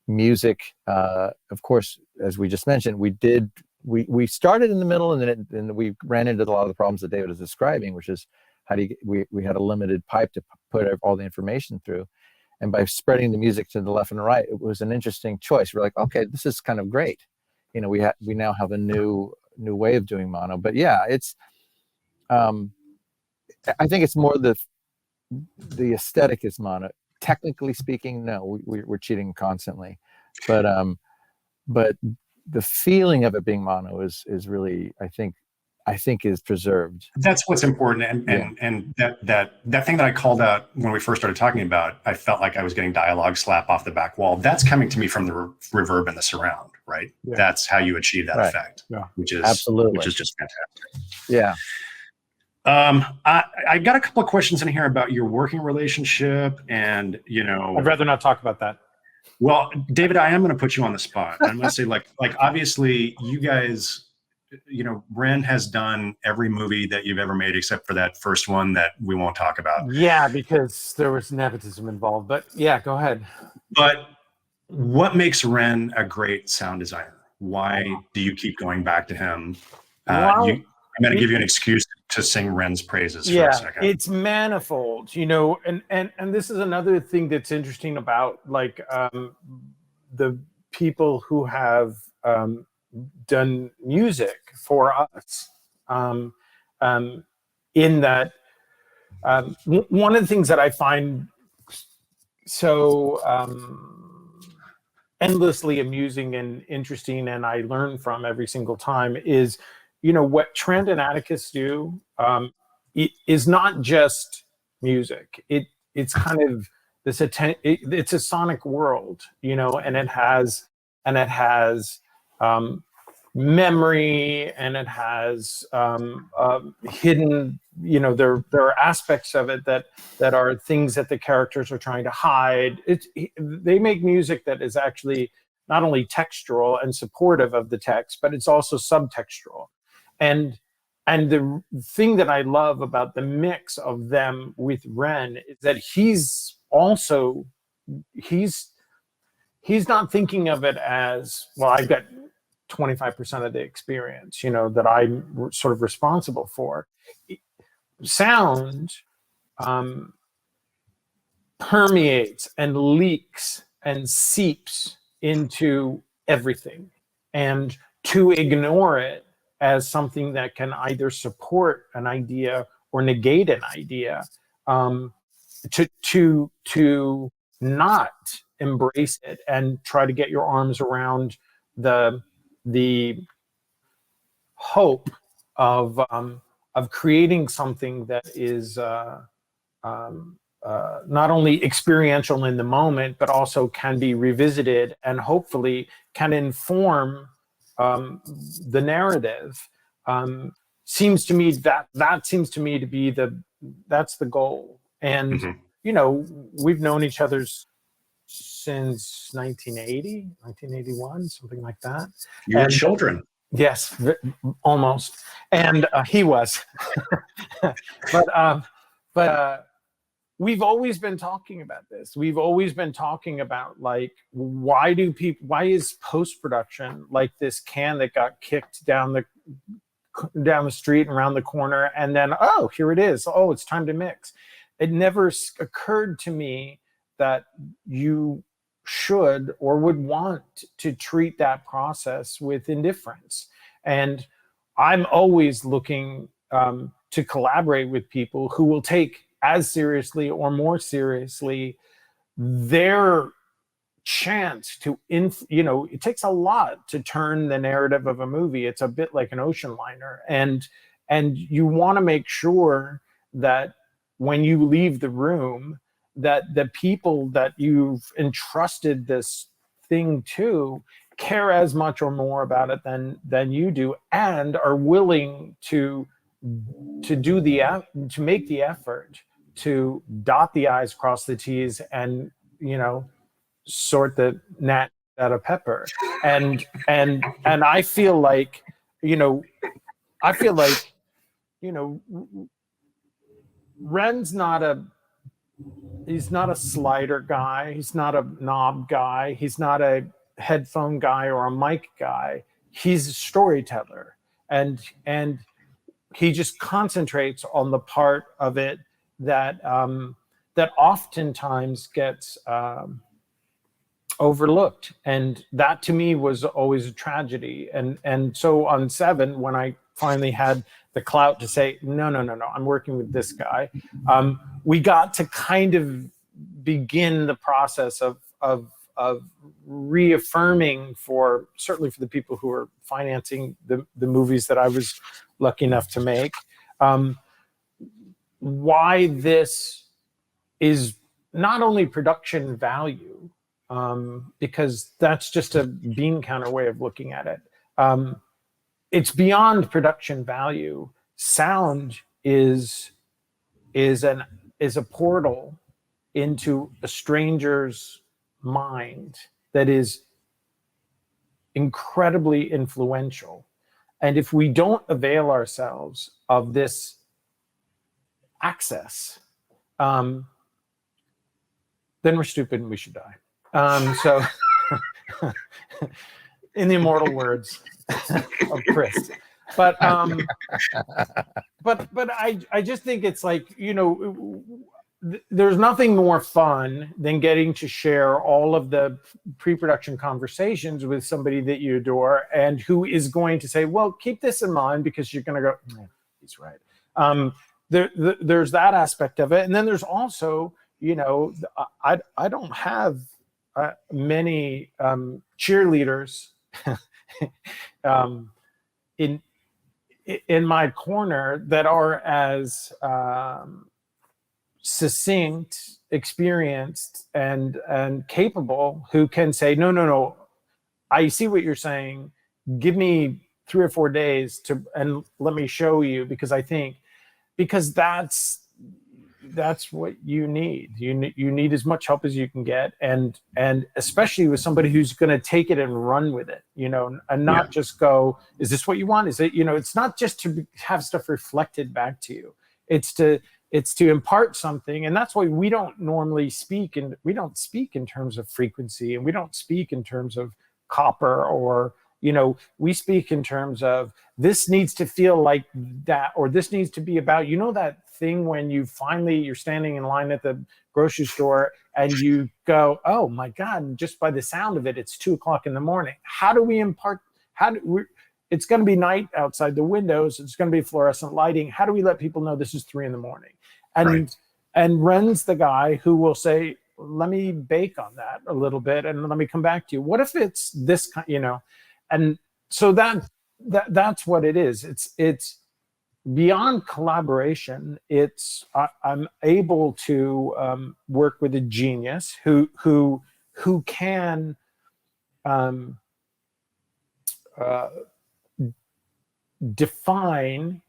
[SPEAKER 7] Music, of course, as we just mentioned, we started in the middle, and then we ran into a lot of the problems that David is describing, which is we had a limited pipe to put all the information through, and by spreading the music to the left and the right, it was an interesting choice. We're like, okay, this is kind of great. We now have a new way of doing mono. But yeah, it's I think it's more the aesthetic is mono. Technically speaking, no, we're cheating constantly, but but the feeling of it being mono is really, I think is preserved.
[SPEAKER 1] That's what's important. And that thing that I called out when we first started talking about, I felt like I was getting dialogue slap off the back wall. That's coming to me from the reverb and the surround, right? Yeah. That's how you achieve that effect, which is just fantastic.
[SPEAKER 7] Yeah.
[SPEAKER 1] I got a couple of questions in here about your working relationship, and
[SPEAKER 2] I'd rather not talk about that.
[SPEAKER 1] Well, David, I am going to put you on the spot. I'm going to say, like obviously, you guys, Ren has done every movie that you've ever made except for that first one that we won't talk about.
[SPEAKER 2] Yeah, because there was nepotism involved. But yeah, go ahead.
[SPEAKER 1] But what makes Ren a great sound designer? Why do you keep going back to him? I'm going to give you an excuse to sing Ren's praises for a second.
[SPEAKER 2] It's manifold, and this is another thing that's interesting about the people who have done music for us. In that, one of the things that I find so endlessly amusing and interesting, and I learn from every single time, is what Trent and Atticus do is not just music. It's kind of this it's a sonic world, and it has memory, and it has hidden, there are aspects of it that are things that the characters are trying to hide. They make music that is actually not only textural and supportive of the text, but it's also subtextual. And the thing that I love about the mix of them with Ren is that he's not thinking of it as, well, I've got 25% of the experience, that I'm sort of responsible for. Sound permeates and leaks and seeps into everything, and to ignore it as something that can either support an idea or negate an idea, to not embrace it and try to get your arms around the hope of creating something that is not only experiential in the moment, but also can be revisited and hopefully can inform the narrative. Seems to me that seems to me to be that's the goal. And we've known each other since 1980, 1981, something like that.
[SPEAKER 1] You were children.
[SPEAKER 2] Yes, almost. And he was. But we've always been talking about this. We've always been talking about, why is post-production like this can that got kicked down the street and around the corner, and then, oh, here it is. Oh, it's time to mix. It never occurred to me that you should or would want to treat that process with indifference. And I'm always looking to collaborate with people who will take as seriously or more seriously their chance to, it takes a lot to turn the narrative of a movie. It's a bit like an ocean liner. And you want to make sure that when you leave the room, that the people that you've entrusted this thing to care as much or more about it than you do, and are willing to make the effort to dot the I's, cross the T's, and sort the gnat out of pepper. And I feel like Ren's he's not a slider guy. He's not a knob guy. He's not a headphone guy or a mic guy. He's a storyteller, and he just concentrates on the part of it that oftentimes gets overlooked, and that to me was always a tragedy. And so on 7, when I finally had the clout to say, no, I'm working with this guy, we got to kind of begin the process of reaffirming certainly for the people who are financing the movies that I was lucky enough to make, why this is not only production value, because that's just a bean counter way of looking at it. It's beyond production value. Sound is a portal into a stranger's mind that is incredibly influential. And if we don't avail ourselves of this access, then we're stupid and we should die. So, in the immortal words of Chris, but I just think it's like, there's nothing more fun than getting to share all of the pre-production conversations with somebody that you adore and who is going to say, well, keep this in mind, because you're going to go, oh, he's right. There's that aspect of it. And then there's also, I don't have many cheerleaders in my corner that are as succinct, experienced, and capable, who can say, no, I see what you're saying. Give me 3 or 4 days and let me show you, because that's what you need. You need as much help as you can get, and especially with somebody who's going to take it and run with it, and not just go, is this what you want? Is it, it's not just to have stuff reflected back to you. It's to impart something. And that's why we don't normally speak, and we don't speak in terms of frequency, and we don't speak in terms of copper, or we speak in terms of, this needs to feel like that, or this needs to be about, that thing when you're standing in line at the grocery store and you go, oh my God, just by the sound of it, it's 2:00 in the morning. How do we impart, it's going to be night outside the windows. It's going to be fluorescent lighting. How do we let people know this is 3 a.m? And Ren's the guy who will say, let me bake on that a little bit and let me come back to you. What if it's this kind, and so that's what it is. It's beyond collaboration. I'm able to work with a genius who can define,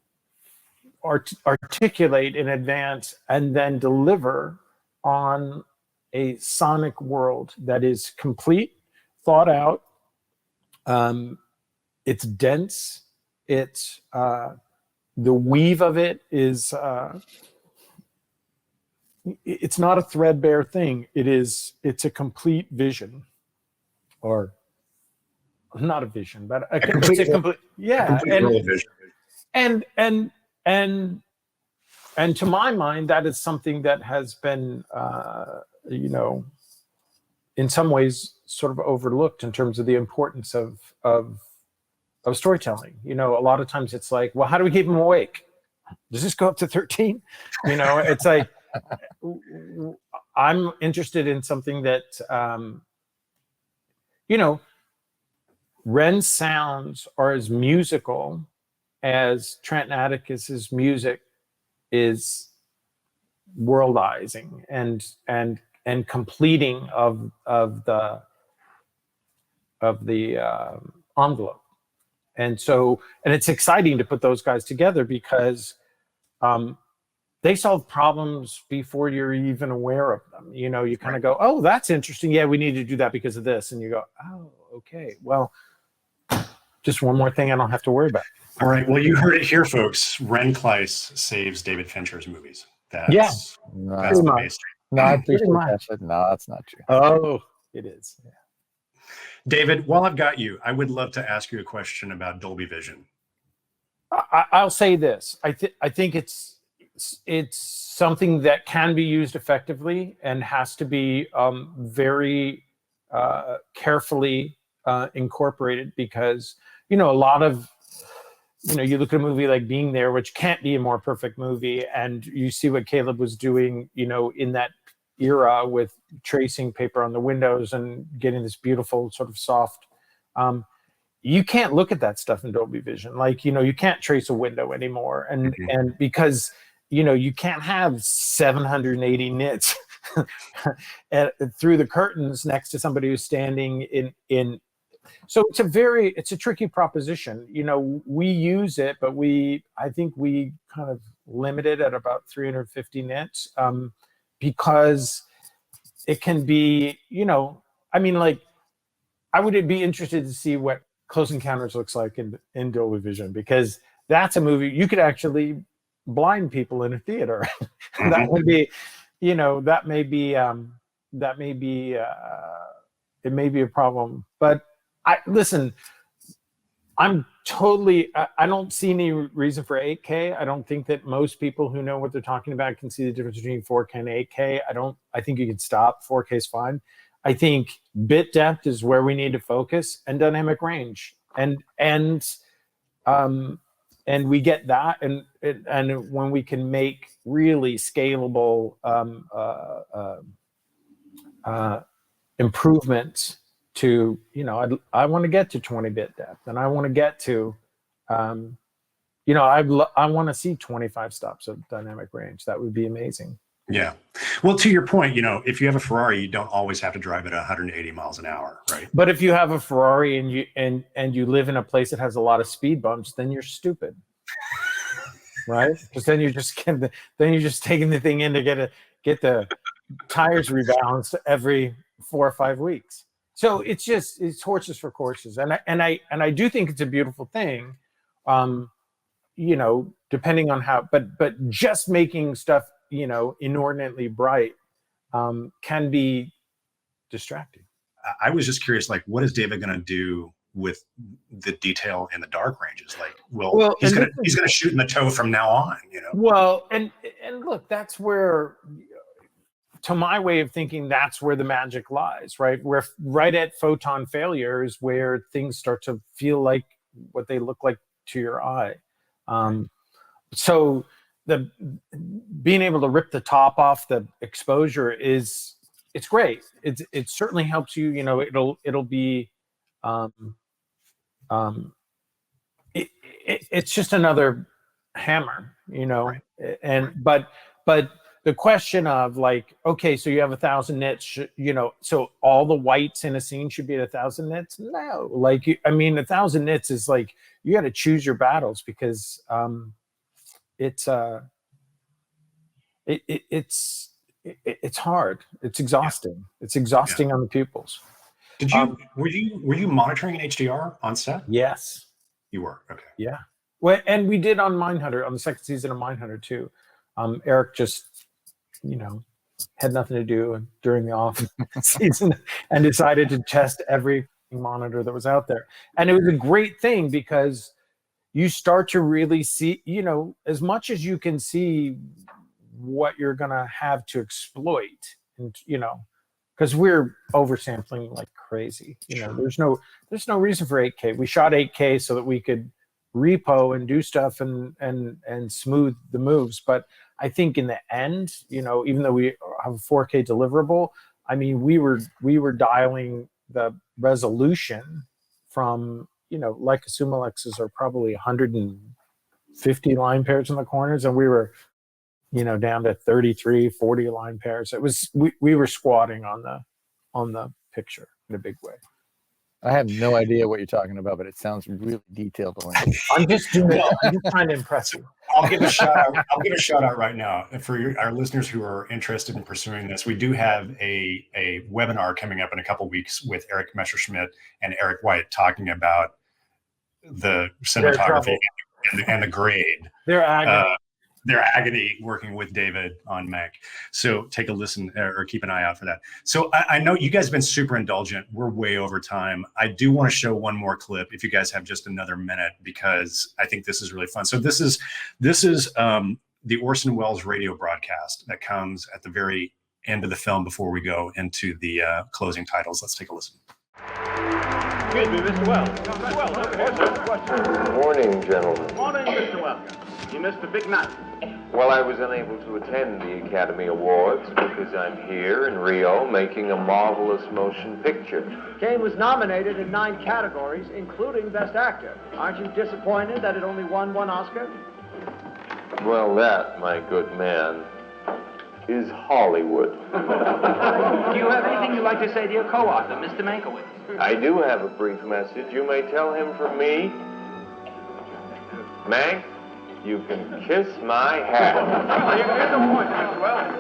[SPEAKER 2] articulate in advance, and then deliver on a sonic world that is complete, thought out. It's dense. It's the weave of it is it's not a threadbare thing. It's a complete vision, or not a vision, but it's a complete, vision. And to my mind, that is something that has been in some ways sort of overlooked in terms of the importance of storytelling. A lot of times it's like, well, how do we keep them awake? Does this go up to 13? It's like, I'm interested in something that, Ren's sounds are as musical as Trent Atticus's music is worldizing and completing of the envelope. And it's exciting to put those guys together, because they solve problems before you're even aware of them. You kind of go, oh, that's interesting. Yeah, we need to do that because of this. And you go, oh, okay. Well, just one more thing I don't have to worry about.
[SPEAKER 1] All right. Well, you heard it here, folks. Ren Klyce saves David Fincher's movies. That's the base.
[SPEAKER 7] No, I appreciate that, but no, that's not true.
[SPEAKER 2] Oh, it is. Yeah.
[SPEAKER 1] David, while I've got you, I would love to ask you a question about Dolby Vision.
[SPEAKER 2] I'll say this. I think it's something that can be used effectively and has to be very carefully incorporated, because a lot of you look at a movie like Being There, which can't be a more perfect movie, and you see what Caleb was doing in that era with tracing paper on the windows and getting this beautiful sort of soft. You can't look at that stuff in Dolby Vision. Like, you can't trace a window anymore. And because, you can't have 780 nits through the curtains next to somebody who's standing in. So it's a tricky proposition. We use it, but I think we kind of limit it at about 350 nits because it can be, I would be interested to see what Close Encounters looks like in Dolby Vision, because that's a movie you could actually blind people in a theater. That would be, it may be a problem. But I don't see any reason for 8K. I don't think that most people who know what they're talking about can see the difference between 4K and 8K. I think you can stop. 4K is fine. I think bit depth is where we need to focus, and dynamic range, and we get that, and when we can make really scalable improvements to, I want to get to 20-bit depth, and I want to get to, I want to see 25 stops of dynamic range. That would be amazing.
[SPEAKER 1] Yeah. Well, to your point, if you have a Ferrari, you don't always have to drive it at 180 miles an hour, right?
[SPEAKER 2] But if you have a Ferrari and you live in a place that has a lot of speed bumps, then you're stupid, right? Because then you're just taking the thing in to get the tires rebalanced every 4 or 5 weeks. So it's horses for courses, and I do think it's a beautiful thing, depending on how. But just making stuff inordinately bright can be distracting.
[SPEAKER 1] I was just curious, like, what is David going to do with the detail in the dark ranges? Like, well he's going to shoot in the toe from now on,
[SPEAKER 2] Well, and look, that's where, to my way of thinking, that's where the magic lies, right? Where right at photon failure is where things start to feel like what they look like to your eye. So being able to rip the top off the exposure it's great. It certainly helps you. It'll be it's just another hammer,
[SPEAKER 1] Right.
[SPEAKER 2] and but the question of, like, okay, so you have 1,000 nits, so all the whites in a scene should be at 1,000 nits? No, 1,000 nits is like, you got to choose your battles, because it's hard. It's exhausting.
[SPEAKER 1] Yeah.
[SPEAKER 2] It's exhausting on the pupils.
[SPEAKER 1] Did you were you monitoring in HDR on set?
[SPEAKER 2] Yes,
[SPEAKER 1] you were. Okay.
[SPEAKER 2] Yeah. Well, and we did on Mindhunter, on the second season of Mindhunter too. Eric just, had nothing to do during the off season and decided to test every monitor that was out there. And it was a great thing, because you start to really see, as much as you can see what you're going to have to exploit, and, because we're oversampling like crazy. There's no reason for 8K. We shot 8K so that we could repo and do stuff and smooth the moves. But I think in the end, even though we have a 4K deliverable, we were dialing the resolution from, Leica Summilexes are probably 150 line pairs in the corners, and we were, down to 33, 40 line pairs. It was, we were squatting on the picture in a big way.
[SPEAKER 7] I have no idea what you're talking about, but it sounds really detailed.
[SPEAKER 2] I'm just trying to impress you.
[SPEAKER 1] I'll give a shout out right now for our listeners who are interested in pursuing this. We do have a webinar coming up in a couple of weeks with Eric Messerschmidt and Eric White, talking about the cinematography and the grade. Their agony working with David on Mank. So take a listen, or keep an eye out for that. So I know you guys have been super indulgent. We're way over time. I do want to show one more clip if you guys have just another minute, because I think this is really fun. So this is the Orson Welles radio broadcast that comes at the very end of the film before we go into the closing titles. Let's take a listen.
[SPEAKER 8] Excuse me, Mr. Wells. Mr. Wells, over here, sir. Question.
[SPEAKER 6] Morning, gentlemen.
[SPEAKER 8] Morning, Mr. Wells. You missed the big night.
[SPEAKER 6] Well, I was unable to attend the Academy Awards because I'm here in Rio making a marvelous motion picture.
[SPEAKER 9] Kane was nominated in 9 categories, including Best Actor. Aren't you disappointed that it only won 1 Oscar?
[SPEAKER 6] Well, that, my good man, is Hollywood.
[SPEAKER 10] Do you have anything you'd like to say to your co-author, Mr. Mankiewicz?
[SPEAKER 6] I do have a brief message. You may tell him from me. Mank, you can kiss my hat.
[SPEAKER 8] Here's the point, Mr. Wells.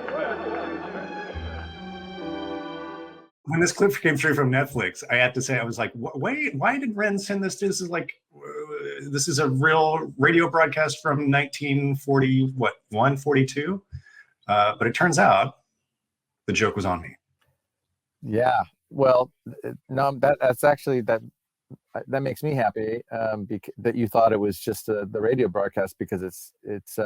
[SPEAKER 1] When this clip came through from Netflix, I have to say, I was like, wait, why did Ren send this? This is a real radio broadcast from 1941, 42. But it turns out the joke was on me.
[SPEAKER 7] Yeah. Well, no, that's actually that makes me happy that you thought it was just the radio broadcast, because it's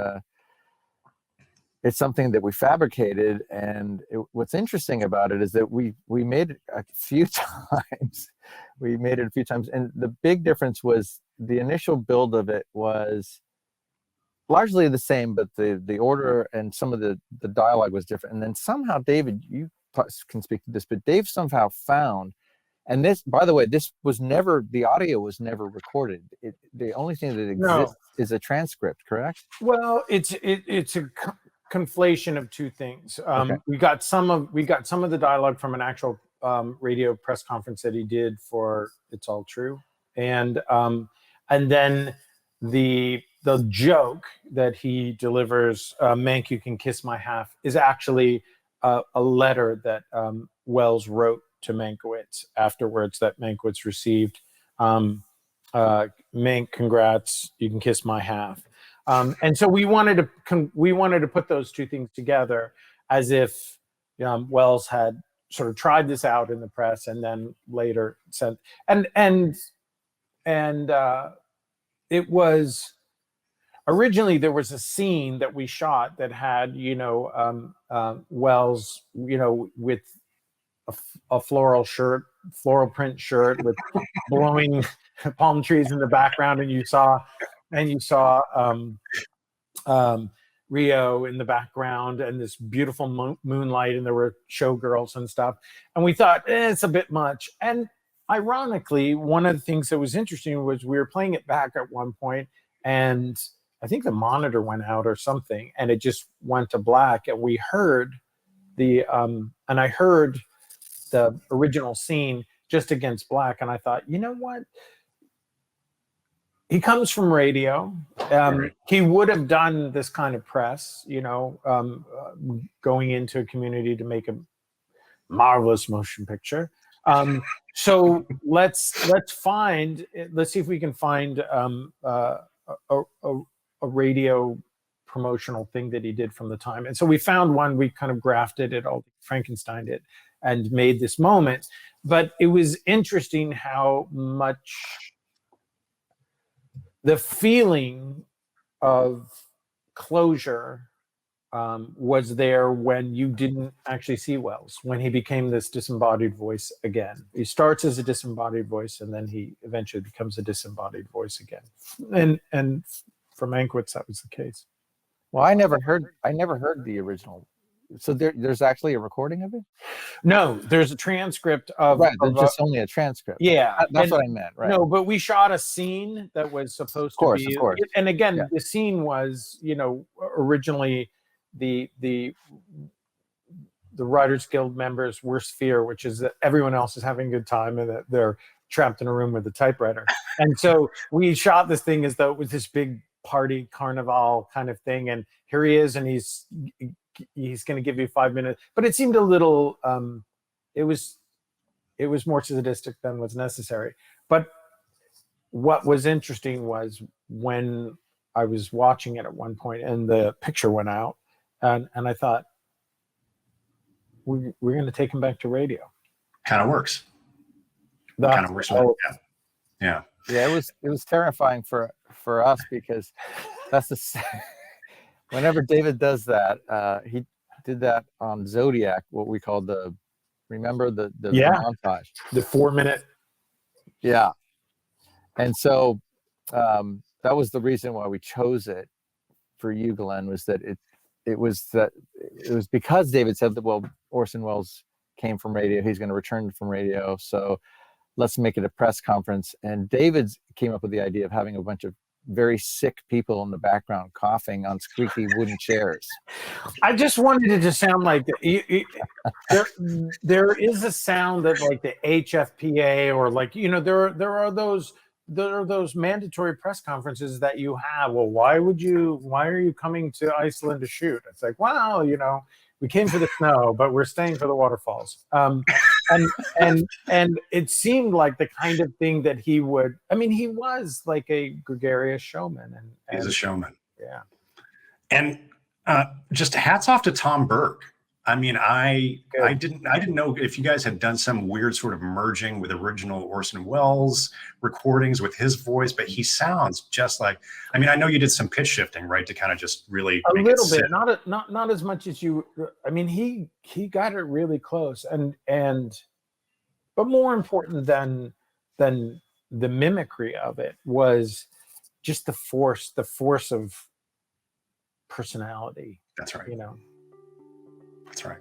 [SPEAKER 7] something that we fabricated. And what's interesting about it is that we made it a few times. We made it a few times, and the big difference was the initial build of it was largely the same, but the order and some of the dialogue was different. And then somehow, David, you can speak to this, but Dave somehow found, and this, by the way, this was never, the audio was never recorded. The only thing that exists is a transcript, correct?
[SPEAKER 2] Well, it's a conflation of two things.
[SPEAKER 7] Okay.
[SPEAKER 2] We got some of the dialogue from an actual radio press conference that he did for It's All True, and then the joke that he delivers, Mank, you can kiss my half, is actually a letter that Wells wrote to Mankiewicz afterwards that Mankiewicz received. Mank, congrats, you can kiss my half. And so we wanted to put those two things together, as if Wells had sort of tried this out in the press and then later sent, and it was, originally there was a scene that we shot that had Wells with a floral print shirt with blowing palm trees in the background, and you saw Rio in the background and this beautiful moonlight, and there were showgirls and stuff, and we thought it's a bit much. And ironically, one of the things that was interesting was we were playing it back at one point, and I think the monitor went out or something, and it just went to black, and we heard I heard the original scene just against black, and I thought, you know what? He comes from radio. He would have done this kind of press, going into a community to make a marvelous motion picture. So let's see if we can find a radio promotional thing that he did from the time. And so we found one. We kind of grafted it all, Frankensteined it, and made this moment. But it was interesting how much the feeling of closure was there when you didn't actually see Wells, when he became this disembodied voice again. He starts as a disembodied voice, and then he eventually becomes a disembodied voice again. And for Mankiewicz, that was the case.
[SPEAKER 7] Well, I never heard the original. So there's actually a recording of it?
[SPEAKER 2] No, there's a transcript of...
[SPEAKER 7] Right, there's just only a transcript.
[SPEAKER 2] Yeah.
[SPEAKER 7] That's what I meant, right?
[SPEAKER 2] No, but we shot a scene that was supposed to be... Of course. And again, the scene was, originally the Writers Guild members' worst fear, which is that everyone else is having a good time and that they're trapped in a room with a typewriter. And so we shot this thing as though it was this big party carnival kind of thing, and here he is, and he's going to give you 5 minutes, but it seemed a little it was more sadistic than was necessary. But what was interesting was when I was watching it at one point and the picture went out, and I thought, we're going to take him back to radio.
[SPEAKER 1] Kind of works. Kind of works well. Yeah.
[SPEAKER 7] Yeah, it was terrifying for us, because that's whenever David does that, he did that on Zodiac, what we call remember the montage,
[SPEAKER 2] the 4 minute.
[SPEAKER 7] Yeah. And so that was the reason why we chose it for you, Glenn, was that it was because David said that, well, Orson Welles came from radio, he's going to return from radio, so let's make it a press conference. And David came up with the idea of having a bunch of very sick people in the background coughing on squeaky wooden chairs.
[SPEAKER 2] I just wanted it to sound like there is a sound that like the HFPA or like, you know, there are those mandatory press conferences that you have. Well, why are you coming to Iceland to shoot? It's like, well, you know, we came for the snow, but we're staying for the waterfalls. And it seemed like the kind of thing that he would. I mean, he was like a gregarious showman, and
[SPEAKER 1] he's a showman.
[SPEAKER 2] Yeah.
[SPEAKER 1] And just hats off to Tom Burke. I mean, I didn't know if you guys had done some weird sort of merging with original Orson Welles recordings with his voice, but he sounds just like. I mean, I know you did some pitch shifting, right, to kind of just really
[SPEAKER 2] a little bit, not as much as you. I mean, he got it really close, but more important than the mimicry of it was just the force of personality.
[SPEAKER 1] That's right.
[SPEAKER 2] You know.
[SPEAKER 1] That's right.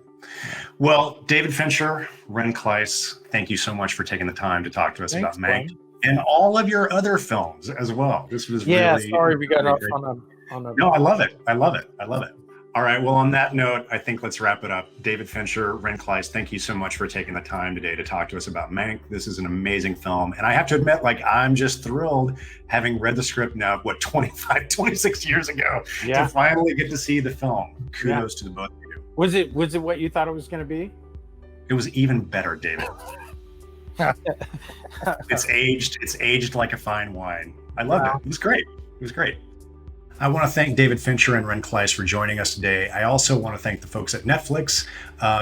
[SPEAKER 1] Well, David Fincher, Ren Klyce, thank you so much for taking the time to talk to us about Mank and all of your other films as well. This was really
[SPEAKER 2] sorry we got off on a.
[SPEAKER 1] No, I love it. All right. Well, on that note, I think let's wrap it up. David Fincher, Ren Klyce, thank you so much for taking the time today to talk to us about Mank. This is an amazing film. And I have to admit, like, I'm just thrilled having read the script now, 26 years ago, to finally get to see the film. Kudos to the both of you.
[SPEAKER 2] Was it what you thought it was going to be?
[SPEAKER 1] It was even better, David. It's aged like a fine wine. I loved it. It was great. I want to thank David Fincher and Ren Klyce for joining us today. I also want to thank the folks at Netflix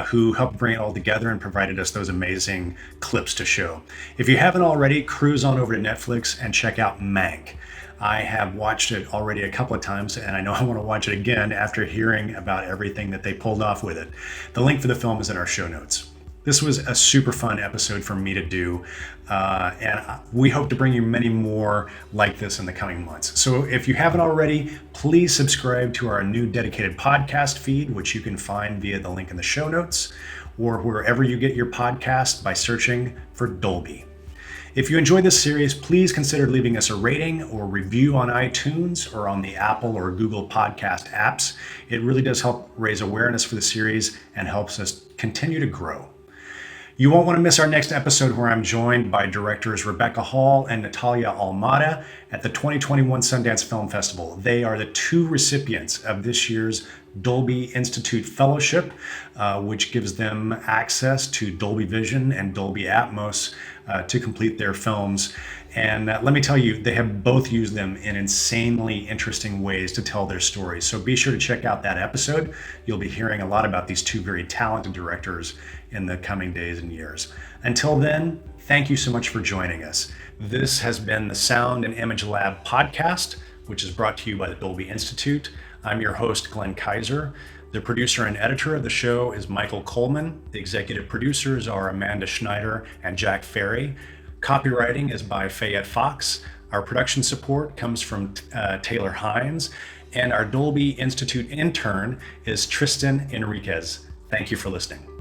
[SPEAKER 1] who helped bring it all together and provided us those amazing clips to show. If you haven't already, cruise on over to Netflix and check out Mank. I have watched it already a couple of times, and I know I want to watch it again after hearing about everything that they pulled off with it. The link for the film is in our show notes. This was a super fun episode for me to do, and we hope to bring you many more like this in the coming months. So if you haven't already, please subscribe to our new dedicated podcast feed, which you can find via the link in the show notes, or wherever you get your podcast by searching for Dolby. If you enjoyed this series, please consider leaving us a rating or review on iTunes or on the Apple or Google podcast apps. It really does help raise awareness for the series and helps us continue to grow. You won't want to miss our next episode, where I'm joined by directors Rebecca Hall and Natalia Almada at the 2021 Sundance Film Festival. They are the two recipients of this year's Dolby Institute Fellowship, which gives them access to Dolby Vision and Dolby Atmos to complete their films. And let me tell you, they have both used them in insanely interesting ways to tell their stories. So be sure to check out that episode. You'll be hearing a lot about these two very talented directors in the coming days and years. Until then, thank you so much for joining us. This has been the Sound and Image Lab podcast, which is brought to you by the Dolby Institute. I'm your host, Glenn Kaiser. The producer and editor of the show is Michael Coleman. The executive producers are Amanda Schneider and Jack Ferry. Copywriting is by Fayette Fox. Our production support comes from Taylor Hines. And our Dolby Institute intern is Tristan Enriquez. Thank you for listening.